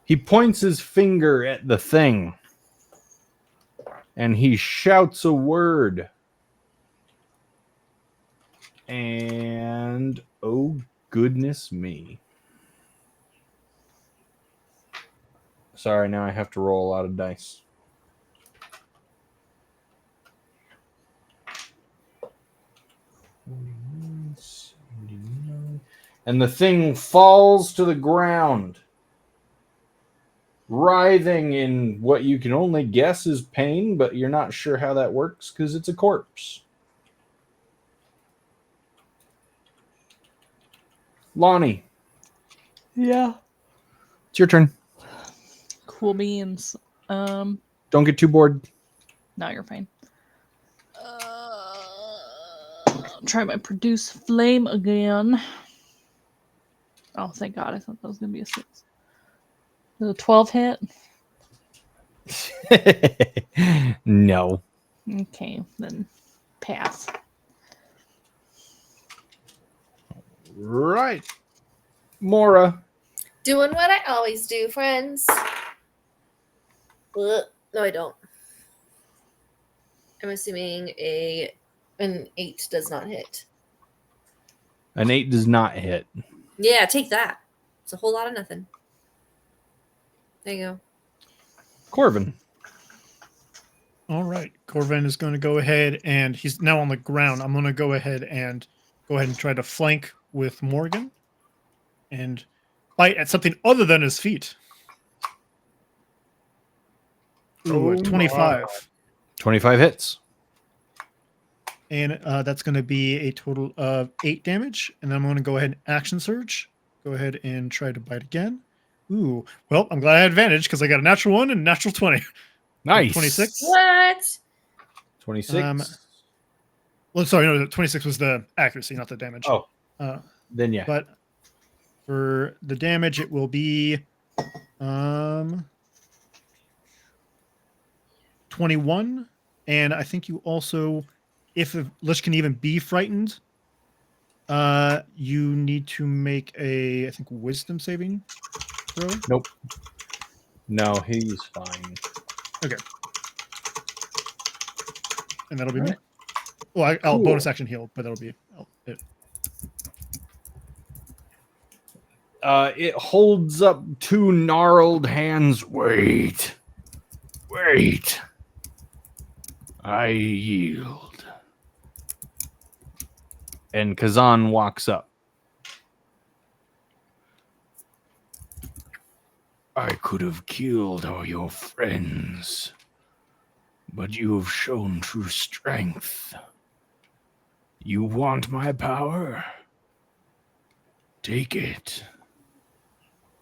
he points his finger at the thing and he shouts a word. And oh goodness me. Sorry, now I have to roll a lot of dice. And the thing falls to the ground, writhing in what you can only guess is pain, but you're not sure how that works because it's a corpse. Lonnie, Yeah. it's your turn. Cool beans. Don't get too bored. No, you're fine. Try my produce flame again. Oh, thank God. I thought that was going to be a 6. Did a 12 hit? No. Okay, then pass. Right. Mora. Doing what I always do, friends. No, I don't. I'm assuming an 8 does not hit. An 8 does not hit. Yeah, take that. It's a whole lot of nothing. There you go. Corvin. All right. Corvin is going to go ahead and he's now on the ground. I'm going to go ahead and try to flank with Morgan and bite at something other than his feet. Ooh, Oh, 25. 25 hits. And that's going to be a total of 8 damage. And then I'm going to go ahead and action surge. Go ahead and try to bite again. Ooh. Well, I'm glad I had advantage because I got a natural 1 and a natural 20. Nice. 26. What? 26. Well, sorry, no, 26 was the accuracy, not the damage. Oh, Uh, then yeah. but for the damage, it will be 21. And I think you also, if the Lich can even be frightened, you need to make a, I think, wisdom saving throw. Nope. No, he's fine. Okay. And that'll be All me. right. Well, I'll Cool. bonus action heal, but that'll be it. It holds up two gnarled hands. Wait. I yield. And Kazan walks up. I could have killed all your friends, but you have shown true strength. You want my power? Take it.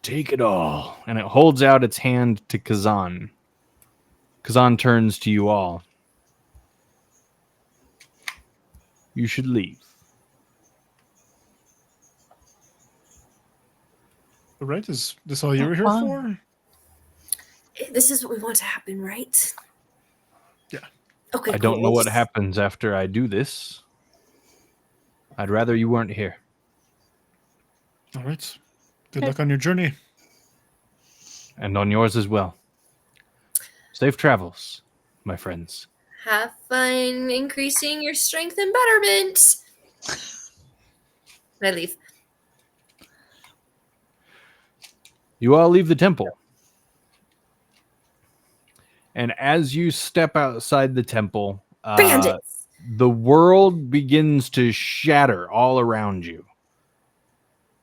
Take it all. And it holds out its hand to Kazan. Kazan turns to you all. You should leave. All right, is this all you were here for? This is what we want to happen, right? Yeah. Okay. I don't cool. know We'll what just- happens after I do this. I'd rather you weren't here. All right. Good luck on your journey. And on yours as well. Safe travels, my friends. Have fun increasing your strength and betterment. I leave. You all leave the temple. And as you step outside the temple, Bandits. the world begins to shatter all around you.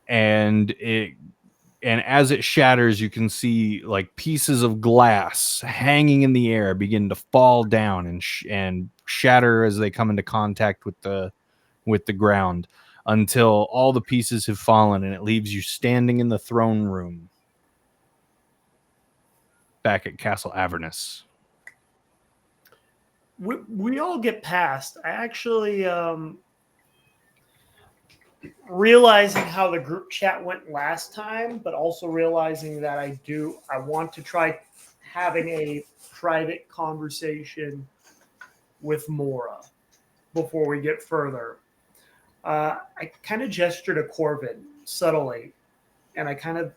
And as it shatters, you can see like pieces of glass hanging in the air begin to fall down and shatter as they come into contact with the ground until all the pieces have fallen and it leaves you standing in the throne room back at Castle Avernus. We all get past. I actually realizing how the group chat went last time, but also realizing that I want to try having a private conversation with Mora before we get further. I kind of gesture to Corvin subtly, and I kind of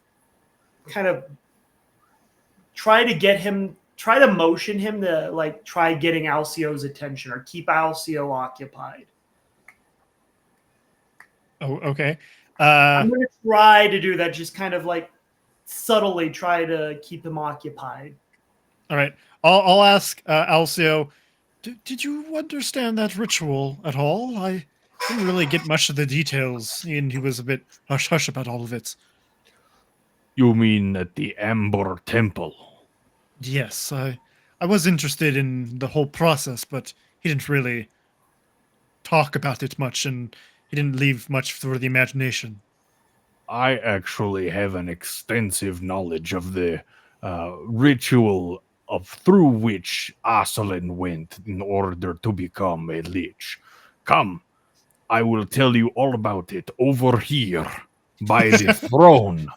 try to motion him to like try getting Alcio's attention or keep Alcio occupied. Oh, okay. I'm going to try to do that, just kind of like subtly try to keep him occupied. All right. I'll ask Alcio, did you understand that ritual at all? I didn't really get much of the details, and he was a bit hush-hush about all of it. You mean at the Amber Temple? Yes, I was interested in the whole process, but he didn't really talk about it much, and he didn't leave much for the imagination. I actually have an extensive knowledge of the ritual through which Aslan went in order to become a lich. Come, I will tell you all about it over here by the throne,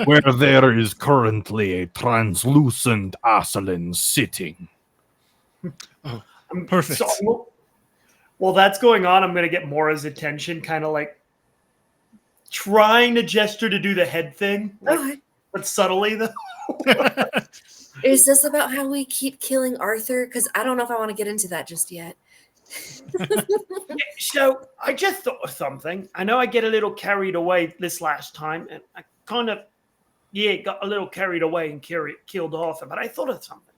where there is currently a translucent Aslan sitting. Perfect. So, while that's going on, I'm going to get Mora's attention, kind of like trying to gesture to do the head thing, like, Okay. but subtly though. Is this about how we keep killing Arthur? Because I don't know if I want to get into that just yet. So I just thought of something. I know I get a little carried away this last time, and I kind of, got a little carried away and killed Arthur. But I thought of something.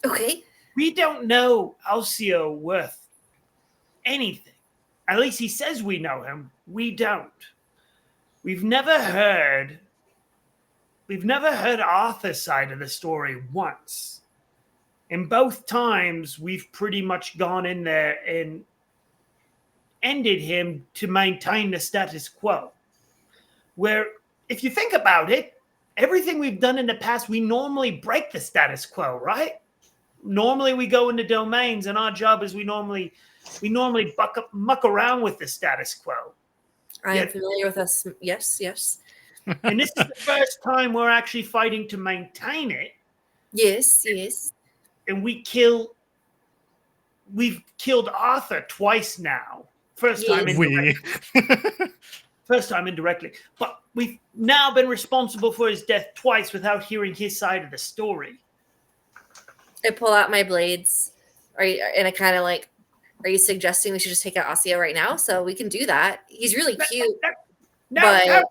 Okay. We don't know Alcio worth anything. At least he says we know him. We don't. We've never heard Arthur's side of the story once. And both times we've pretty much gone in there and ended him to maintain the status quo. Where, if you think about it, everything we've done in the past, we normally break the status quo, right? Normally we go into domains, and our job is we normally muck around with the status quo. I Yeah. am familiar with us. Yes, yes. And this is the first time we're actually fighting to maintain it. Yes, yes. And we've killed Arthur twice now. First time indirectly. But we've now been responsible for his death twice without hearing his side of the story. I pull out my blades. And I kind of like, are you suggesting we should just take out Osseo right now? So we can do that. He's really cute. No.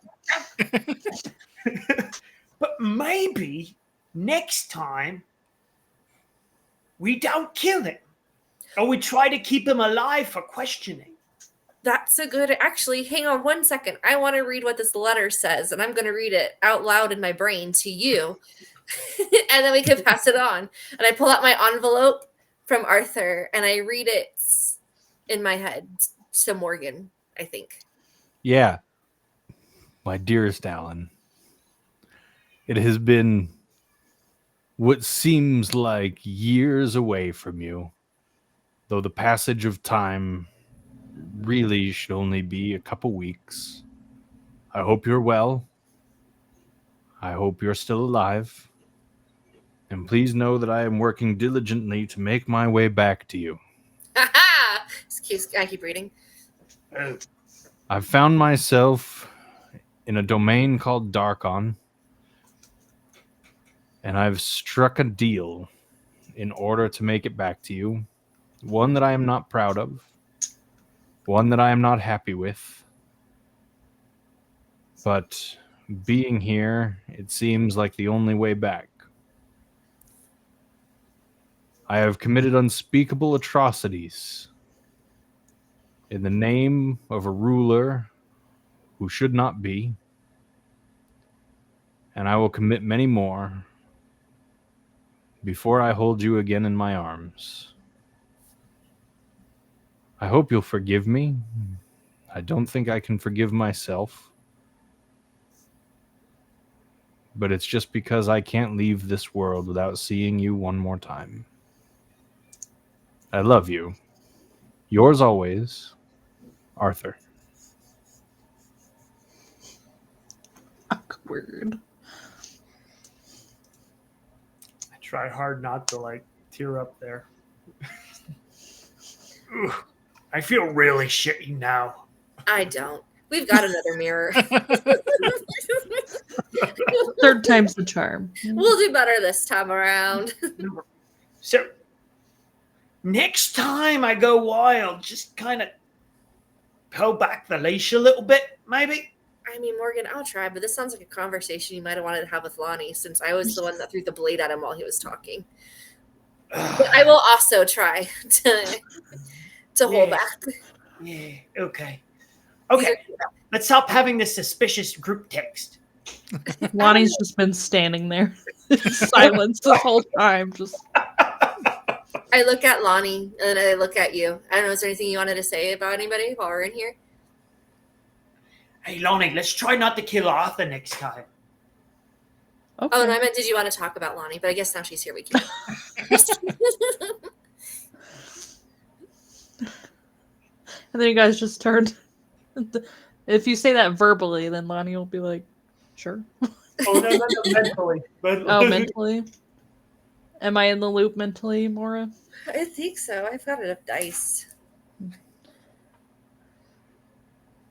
But maybe next time we don't kill him. Or we try to keep him alive for questioning. That's a good... Actually, hang on 1 second. I want to read what this letter says, and I'm going to read it out loud in my brain to you. And then we can pass it on. And I pull out my envelope from Arthur, and I read it in my head to Morgan, I think. Yeah. My dearest Alan, it has been what seems like years away from you, though the passage of time really should only be a couple weeks. I hope you're well. I hope you're still alive. And please know that I am working diligently to make my way back to you. Excuse, I keep reading. I've found myself in a domain called Darkon, and I've struck a deal in order to make it back to you. One that I am not proud of, one that I am not happy with. But being here, it seems like the only way back. I have committed unspeakable atrocities in the name of a ruler who should not be, and I will commit many more before I hold you again in my arms. I hope you'll forgive me. I don't think I can forgive myself. But it's just because I can't leave this world without seeing you one more time. I love you. Yours always, Arthur. Awkward. I try hard not to tear up there. I feel really shitty now. I don't. We've got another mirror. Third time's the charm. We'll do better this time around. So, next time I go wild, just kind of pull back the leash a little bit, maybe? I mean, Morgan, I'll try, but this sounds like a conversation you might have wanted to have with Lonnie, since I was the one that threw the blade at him while he was talking. But I will also try to hold back. Yeah, okay. Okay, let's stop having this suspicious group text. Lonnie's just been standing there in silence this whole time. Just. I look at Lonnie, and then I look at you. I don't know, is there anything you wanted to say about anybody while we're in here? Hey, Lonnie, let's try not to kill Arthur next time. Okay. Oh, and I meant, did you want to talk about Lonnie? But I guess now she's here, we can. And then you guys just turned. If you say that verbally, then Lonnie will be like, sure. Oh, no, mentally. Oh, mentally? Am I in the loop mentally, Maura? I think so. I've got enough dice.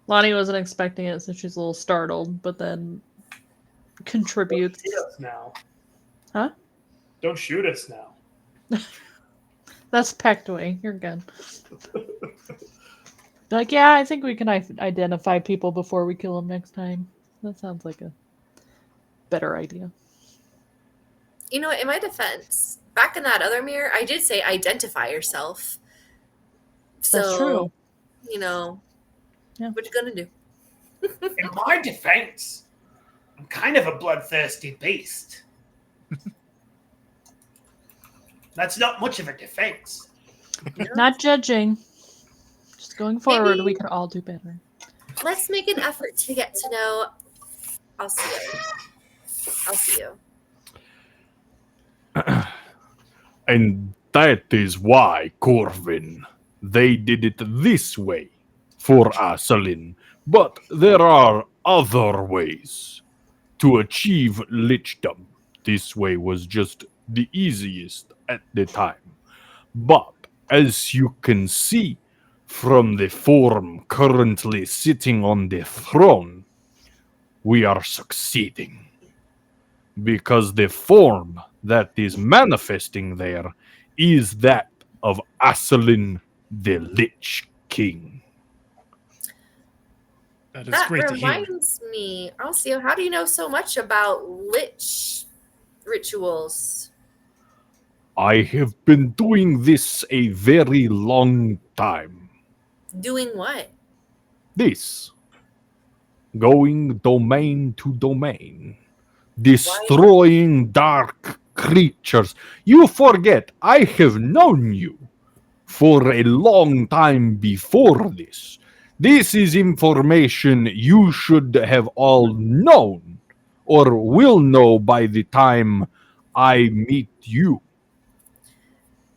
Lonnie wasn't expecting it, so she's a little startled, but then contributes. Don't shoot us now. Huh? Don't shoot us now. That's packed away. You're good. Like, yeah, I think we can identify people before we kill them next time. That sounds like a better idea. You know what, in my defense, back in that other mirror, I did say identify yourself. So, That's true. You know, yeah. What you gonna do? In my defense, I'm kind of a bloodthirsty beast. That's not much of a defense. Not judging. Just going forward, Maybe we can all do better. let's make an effort to get to know Osseo. And that is why, Corvin, they did it this way for Asalin. But there are other ways to achieve lichdom. This way was just the easiest at the time. But as you can see from the form currently sitting on the throne, we are succeeding. Because the form that is manifesting there is that of Asalin the Lich King. That is That great to hear. reminds me, Alcio, how do you know so much about lich rituals? I have been doing this a very long time. Doing what? This. Going domain to domain. Destroying dark creatures. You forget, I have known you for a long time before this. This is information you should have all known, or will know by the time I meet you,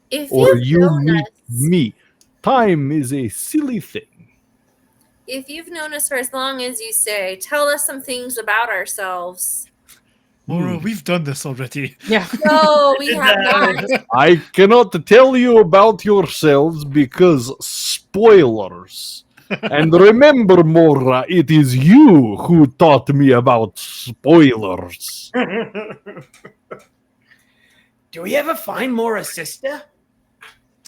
If or you've you known meet us, me. Time is a silly thing. if you've known us for as long as you say, tell us some things about ourselves. Laura, we've done this already. Yeah. No, we have not. I cannot tell you about yourselves because spoilers. And remember, Mora, it is you who taught me about spoilers. Do we ever find Mora's sister?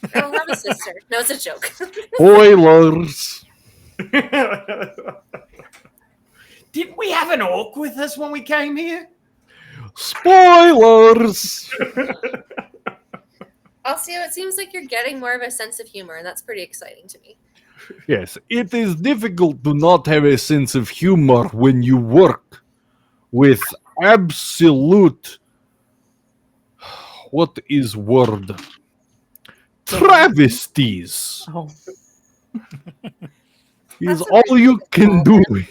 I don't have a sister. No, it's a joke. Spoilers. Didn't we have an orc with us when we came here? Spoilers. Alcio, it seems like you're getting more of a sense of humor, and that's pretty exciting to me. Yes, it is difficult to not have a sense of humor when you work with absolute. What is word? Travesties. Oh. Is That's a all very you good can call, do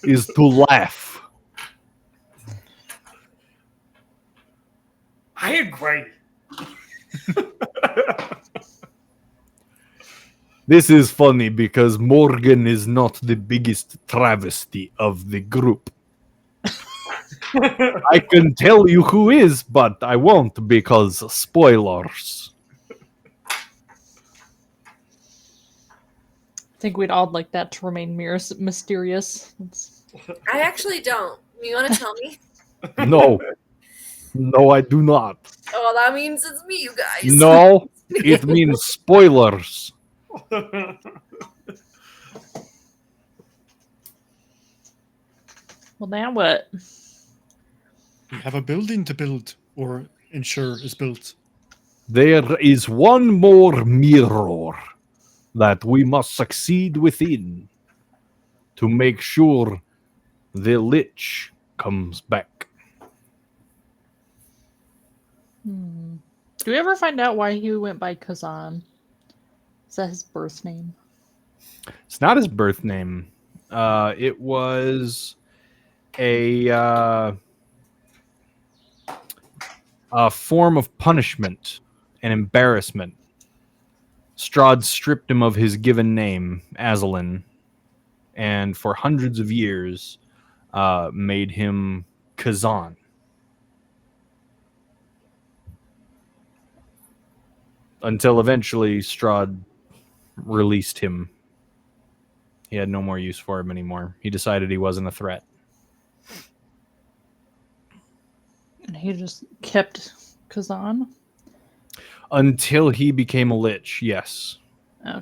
is to laugh. I agree. This is funny because Morgan is not the biggest travesty of the group. I can tell you who is, but I won't because spoilers. I think we'd all like that to remain mysterious. I actually don't. You want to tell me? No. No, I do not. Oh, that means it's me, you guys. No, it means spoilers. Well, now what? We have a building to build or ensure is built. There is one more mirror that we must succeed within to make sure the Lich comes back. Do we ever find out why he went by Kazan? Is that his birth name? It's not his birth name. It was a form of punishment and embarrassment. Strahd stripped him of his given name, Azalin, and for hundreds of years made him Kazan. Until eventually Strahd released him. He had no more use for him anymore. He decided he wasn't a threat. And he just kept Kazan? Until he became a lich, yes. Okay.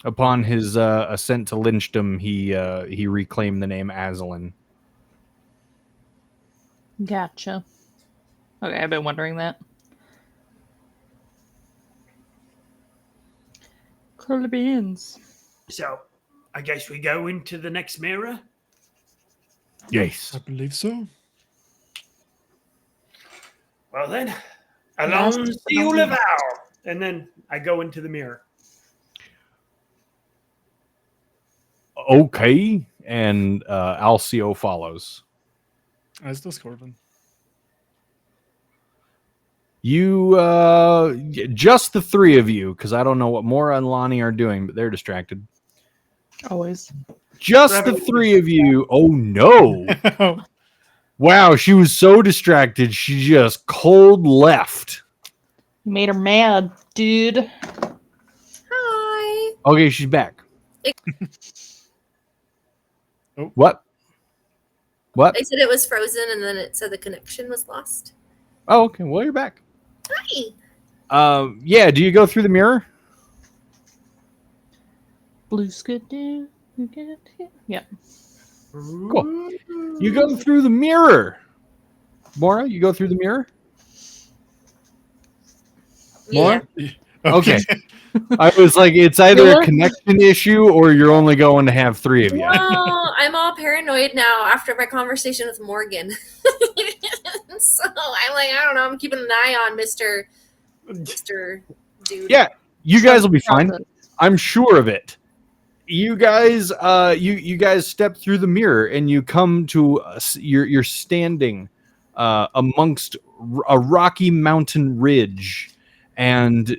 Upon his ascent to lynchdom, he reclaimed the name Azalin. Gotcha. Okay, I've been wondering that. Curly beans. So, I guess we go into the next mirror. Yes. I believe so. Well then, Last alone but see not you live least. out. And then I go into the mirror. Okay. And Alcio follows. As does Corbin. You, just the three of you, because I don't know what Mora and Lonnie are doing, but they're distracted. Always. Just the three of you. Oh no! Wow, she was so distracted, she just cold left. You made her mad, dude. Hi. Okay, she's back. Oh. What? What? I said it was frozen, and then it said the connection was lost. Oh, okay. Well, you're back. Hi. Yeah. Do you go through the mirror? Blue scoot do. You get it? Yeah. Cool. You go through the mirror. Mora, you go through the mirror? Mora? Yeah. Okay. I was like, it's either a connection issue or you're only going to have three of you. Well, I'm all paranoid now after my conversation with Morgan. So I'm like, I don't know. I'm keeping an eye on Mr. Dude. Yeah, you guys will be fine. I'm sure of it. You guys, you guys step through the mirror and you come to you're standing amongst a rocky mountain ridge, and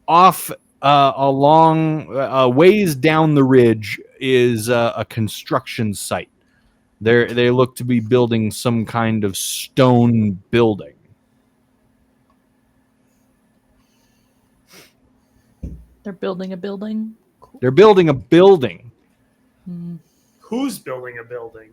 off along ways down the ridge is a construction site. They look to be building some kind of stone building. They're building a building. Cool. They're building a building. Who's building a building?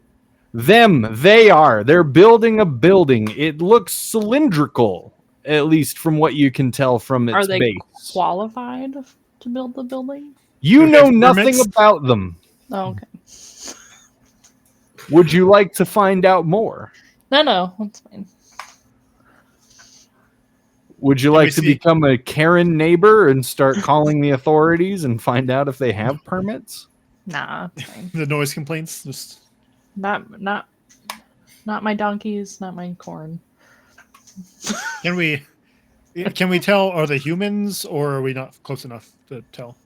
Them, they are. They're building a building. It looks cylindrical, at least from what you can tell from its Are they base. qualified to build the building? You Do they know have nothing permits? about them. Oh, okay. Would you like to find out more? No, that's fine. Would you Let me like to see. become a Karen neighbor and start calling the authorities and find out if they have permits? Nah, it's fine. The noise complaints. Just Not my donkeys, not my corn. can we tell? Are they humans, or are we not close enough to tell?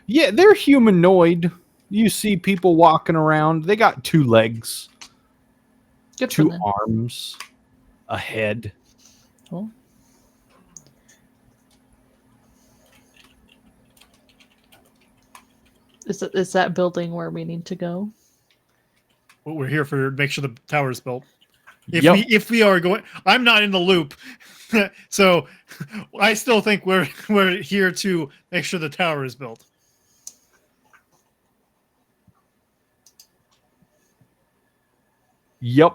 Yeah, they're humanoid. You see people walking around. They got 2 legs, Good for 2 them. arms, a head. Cool. Is that building where we need to go? Well, we're here for make sure the tower's built. Yep. If we are going, I'm not in the loop, so I still think we're here to make sure the tower is built. Yep.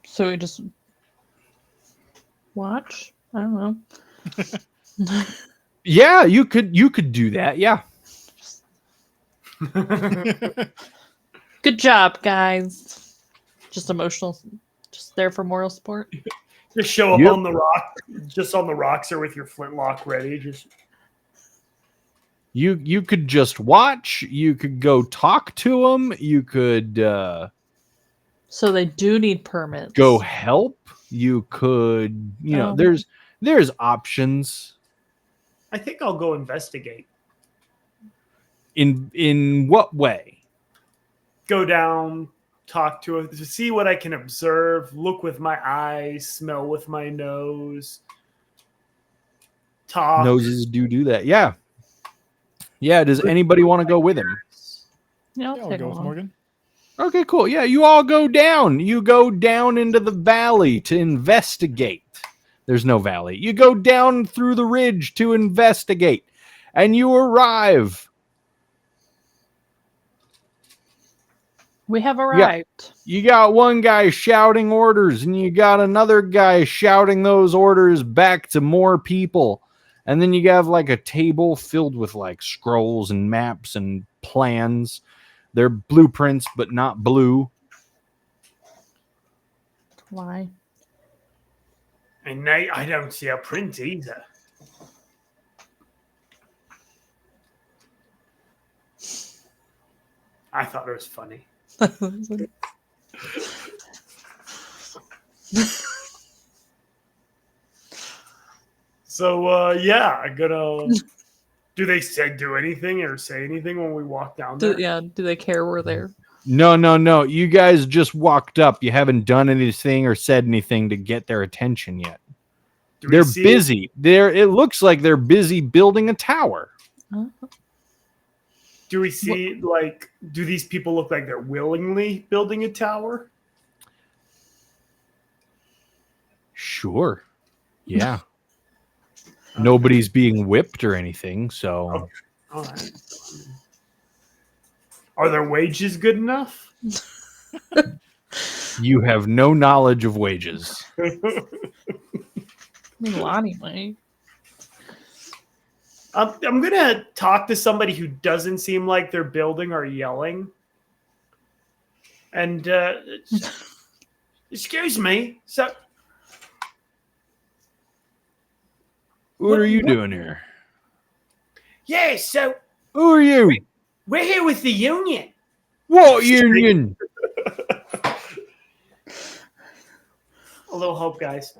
So we just watch? I don't know. Yeah, you could do that. Yeah. Good job, guys. Just emotional, just there for moral support. Just show up Yep. on the rock, just on the rocks, or with your flintlock ready. Just You could just watch. You could go talk to them. You could So they do need permits. go help. You could, Oh. there's options. I think I'll go investigate. In what way? Go down, talk to it, to see what I can observe, look with my eyes, smell with my nose, talk. Noses do that. Yeah. Yeah. Does anybody want to go with him? Yeah, Yeah, I'll I'll take go with along. Morgan. Okay, cool. Yeah, you all go down. You go down into the valley to investigate. There's no valley. You go down through the ridge to investigate, and you arrive. We have arrived. You got one guy shouting orders, and you got another guy shouting those orders back to more people. And then you have like a table filled with like scrolls and maps and plans. They're blueprints, but not blue. Why? And I don't see a print either. I thought it was funny. So yeah, I'm gonna. Do they do anything or say anything when we walk down there? Do they care we're there? No. You guys just walked up. You haven't done anything or said anything to get their attention yet. Do we They're see- busy. It looks like they're busy building a tower. Do we see, like, do these people look like they're willingly building a tower? Sure. Yeah. Nobody's being whipped or anything, so Okay. All right. Are their wages good enough? you have no knowledge of wages. I mean, Lonnie might. I'm going to talk to somebody who doesn't seem like they're building or yelling. And, excuse me. So, What are you doing here? yeah, so Who are you? we're here with the union. What union? A little hope, guys.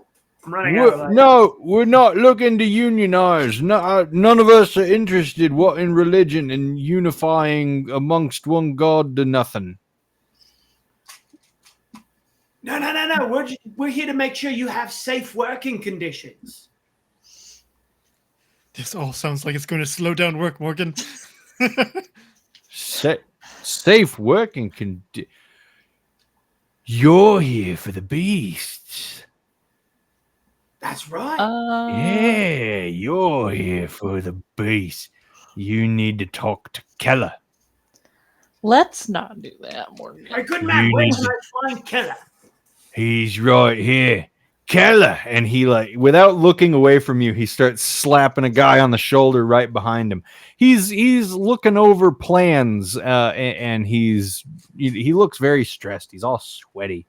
I'm running out of life. No, we're not looking to unionize. No, none of us are interested. What in religion and unifying amongst one God to nothing. No. We're here to make sure you have safe working conditions. This all sounds like it's going to slow down work, Morgan. Safe working You're here for the beasts. That's right. Yeah, you're here for the beasts. You need to talk to Keller. Let's not do that, Morgan. Hey, good man. you Where need can I find Keller? He's right here. Keller. And he, like, without looking away from you, he starts slapping a guy on the shoulder right behind him. He's looking over plans, and he looks very stressed. He's all sweaty.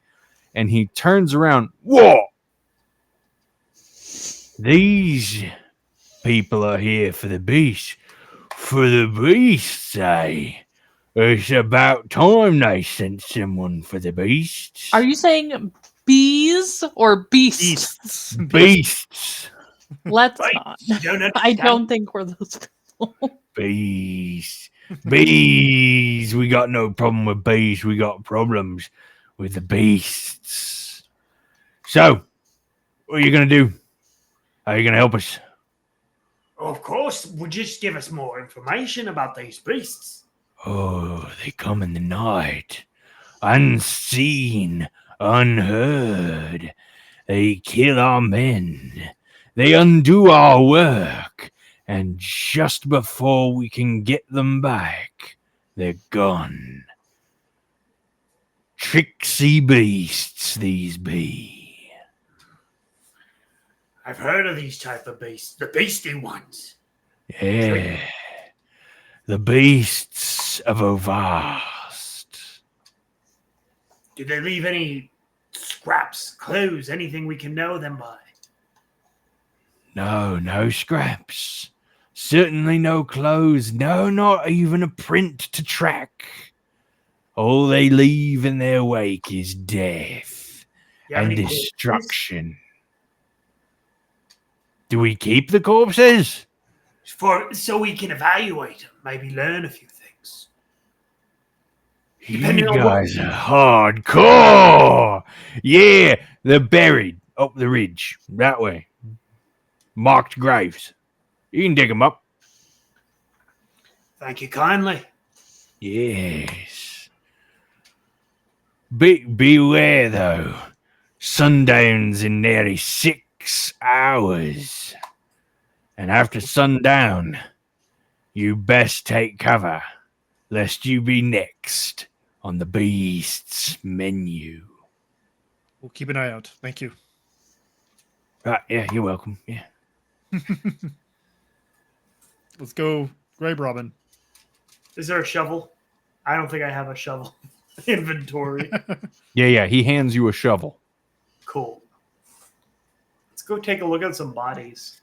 And he turns around. Whoa! These people are here for the beasts. For the beasts, eh? It's about time they sent someone for the beasts. Are you saying bees or beasts? Beasts. Let's Right. not. You don't I understand? don't think we're those people. Bees. Bees. We got no problem with bees. We got problems with the beasts. So, what are you going to do? How are you going to help us? Of course. Would you just give us more information about these beasts? Oh, they come in the night. Unseen, unheard. They kill our men. They undo our work. And just before we can get them back, they're gone. Tricksy beasts, these be. I've heard of these type of beasts. The beastie ones. Yeah. The beasts of Ovast. Do they leave any scraps, clues, anything we can know them by? No scraps. Certainly no clothes. No, not even a print to track. All they leave in their wake is death You have and any corpses? destruction. Do we keep the corpses? So we can evaluate them, maybe learn a few things. You Depending on what- guys are hardcore. Yeah, they're buried up the ridge, that way. Marked graves. You can dig them up. Thank you kindly. Yes. Beware, though. Sundown's in nearly 6 hours. And after sundown, you best take cover, lest you be next on the beast's menu. We'll keep an eye out. Thank you. Right, yeah, you're welcome. Yeah. Let's go, Grave Robin. Is there a shovel? I don't think I have a shovel inventory. Yeah, he hands you a shovel. Cool. Let's go take a look at some bodies.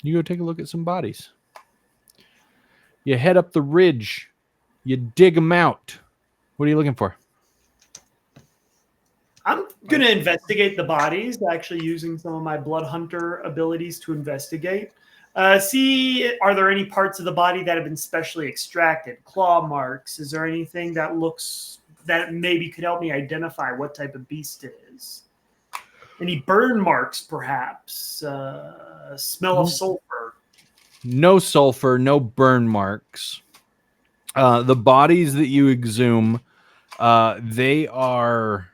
You go take a look at some bodies. You head up the ridge. You dig them out. What are you looking for? I'm going to investigate the bodies, actually using some of my blood hunter abilities to investigate. See, are there any parts of the body that have been specially extracted? Claw marks? Is there anything that maybe could help me identify what type of beast it is? Any burn marks, perhaps? Smell of sulfur? No sulfur, no burn marks. The bodies that you exhume, they are...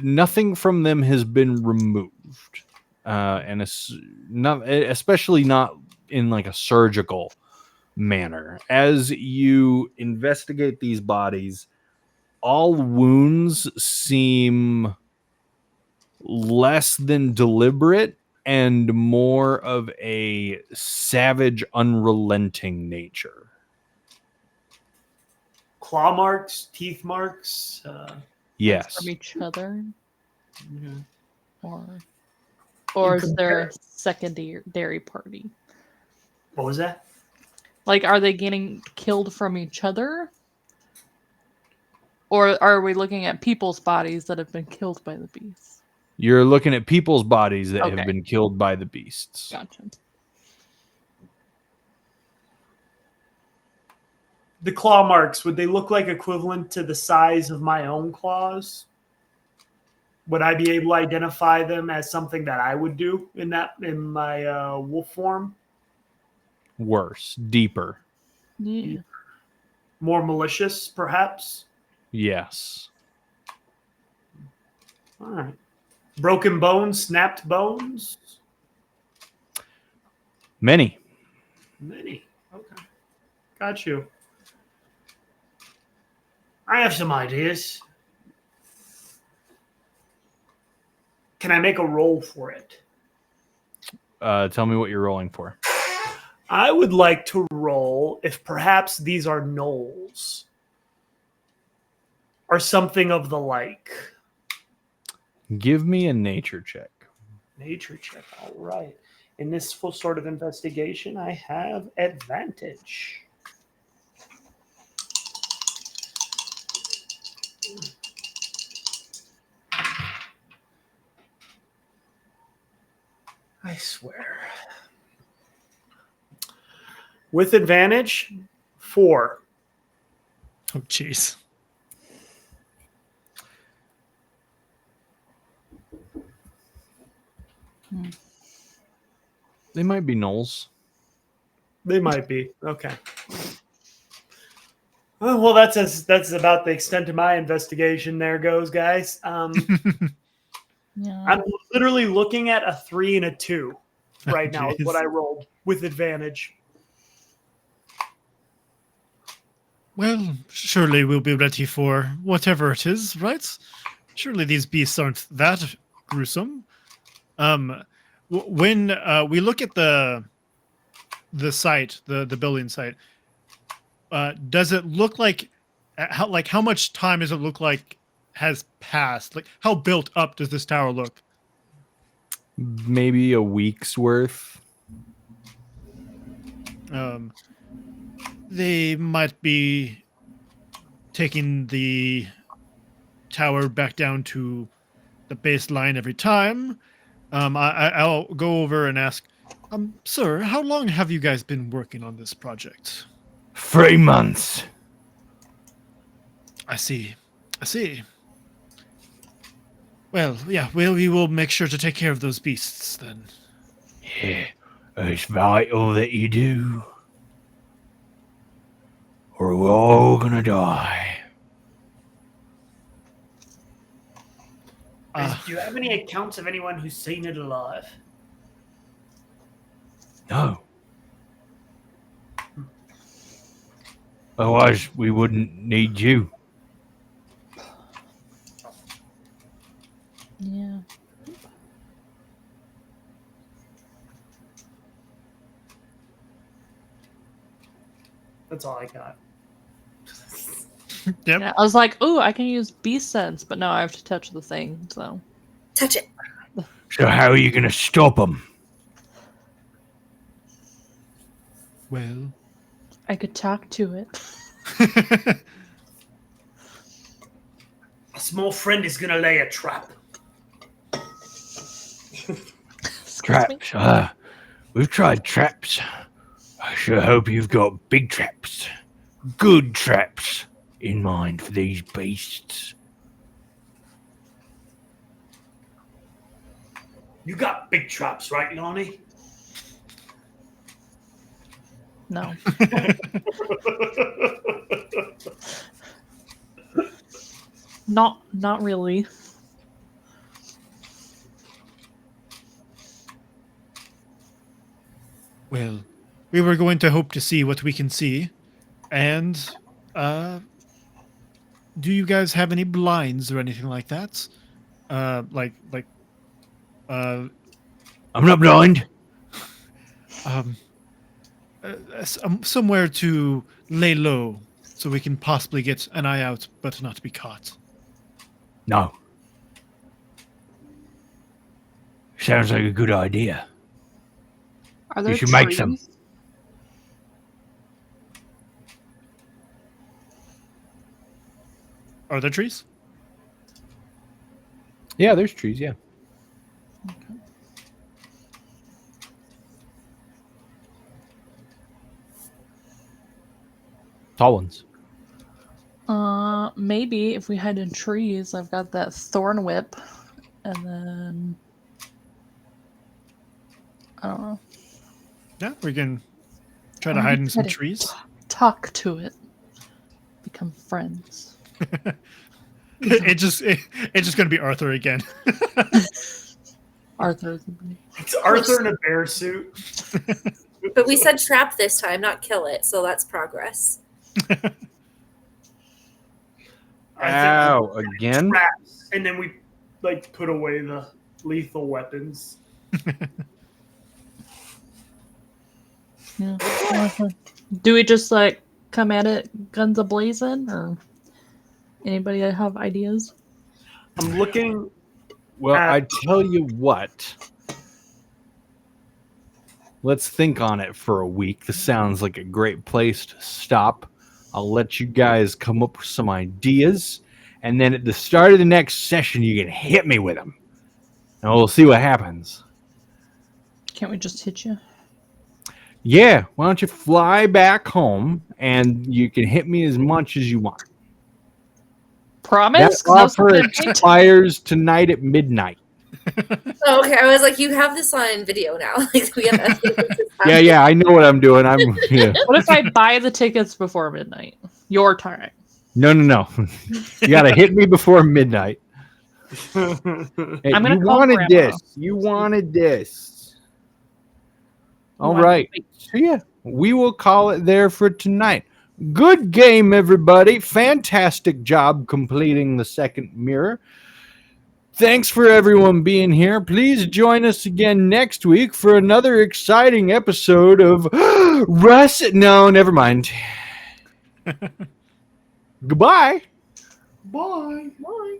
nothing from them has been removed. And it's not, especially not in like a surgical manner. As you investigate these bodies, all wounds seem less than deliberate and more of a savage, unrelenting nature. Claw marks, teeth marks. Yes. From each other, Mhm. or In is there a secondary party? What was that? Like, are they getting killed from each other? Or are we looking at people's bodies that have been killed by the beasts? You're looking at people's bodies that Okay. have been killed by the beasts. Gotcha. The claw marks, would they look like equivalent to the size of my own claws? Would I be able to identify them as something that I would do in my wolf form? Worse, deeper. Yeah. More malicious, perhaps? Yes. All right. Broken bones, snapped bones? Many. Many. Okay. Got you. I have some ideas. Can I make a roll for it? Tell me what you're rolling for. I would like to roll if perhaps these are gnolls or something of the like. Give me a nature check. Nature check. All right. In this full sort of investigation, I have advantage. I swear. With advantage, 4. Oh, jeez. They might be gnolls. They might be. Okay. Oh, well, that's about the extent of my investigation. There goes, guys. Yeah. I'm literally looking at a 3 and a 2 right now. Is Jeez. what I rolled with advantage. Well, surely we'll be ready for whatever it is, right? Surely these beasts aren't that gruesome. When we look at the site, the building site, does it look like how much time does it look like has passed? Like, how built up does this tower look? Maybe a week's worth. They might be taking the tower back down to the baseline every time. I'll go over and ask, sir, how long have you guys been working on this project? 3 months. I see. Well, yeah, we will make sure to take care of those beasts then. Yeah, it's vital that you do. Or we're all gonna die. Do you have any accounts of anyone who's seen it alive? No. Otherwise, we wouldn't need you. Yeah. That's all I got. Yep. Yeah, I was like, "Ooh, I can use beast sense," but no, I have to touch the thing. So Touch it. So how are you gonna stop them? Well, I could talk to it. A small friend is gonna lay a trap. Excuse me? Traps. We've tried traps. I sure hope you've got big traps. Good traps in mind for these beasts. You got big traps, right, Lonnie? No. Not really. Well, we were going to hope to see what we can see. And, do you guys have any blinds or anything like that? I'm not blind. Somewhere to lay low so we can possibly get an eye out but not be caught. No. Sounds like a good idea. Are there should make some. trees? Are there trees? Yeah, there's trees, yeah. Okay. Tall ones. Maybe if we head in trees, I've got that thorn whip, and then I don't know. Yeah, we can try to hide in some trees. Talk to it. Become friends. It's just gonna be Arthur again. Arthur. It's Arthur in a bear suit. But we said trap this time, not kill it, so that's progress. Ow, again? Traps, and then we like put away the lethal weapons. Yeah. Do we just like come at it guns a-blazing, or anybody have ideas? I'm looking. Well, I tell you what. Let's think on it for a week. This sounds like a great place to stop. I'll let you guys come up with some ideas, and then at the start of the next session, you can hit me with them, and we'll see what happens. Can't we just hit you? Yeah, why don't you fly back home, and you can hit me as much as you want. Promise? That offer expires tonight at midnight. Oh, okay, I was like, you have this on video now. Like we have evidence. Yeah, I know what I'm doing. Yeah. What if I buy the tickets before midnight? Your time. No. You got to hit me before midnight. Hey, I'm gonna you call wanted Grandma. this. You wanted this. All right. So yeah, we will call it there for tonight. Good game, everybody. Fantastic job completing the second mirror. Thanks for everyone being here. Please join us again next week for another exciting episode of Russ. No, never mind. Goodbye. Bye. Bye.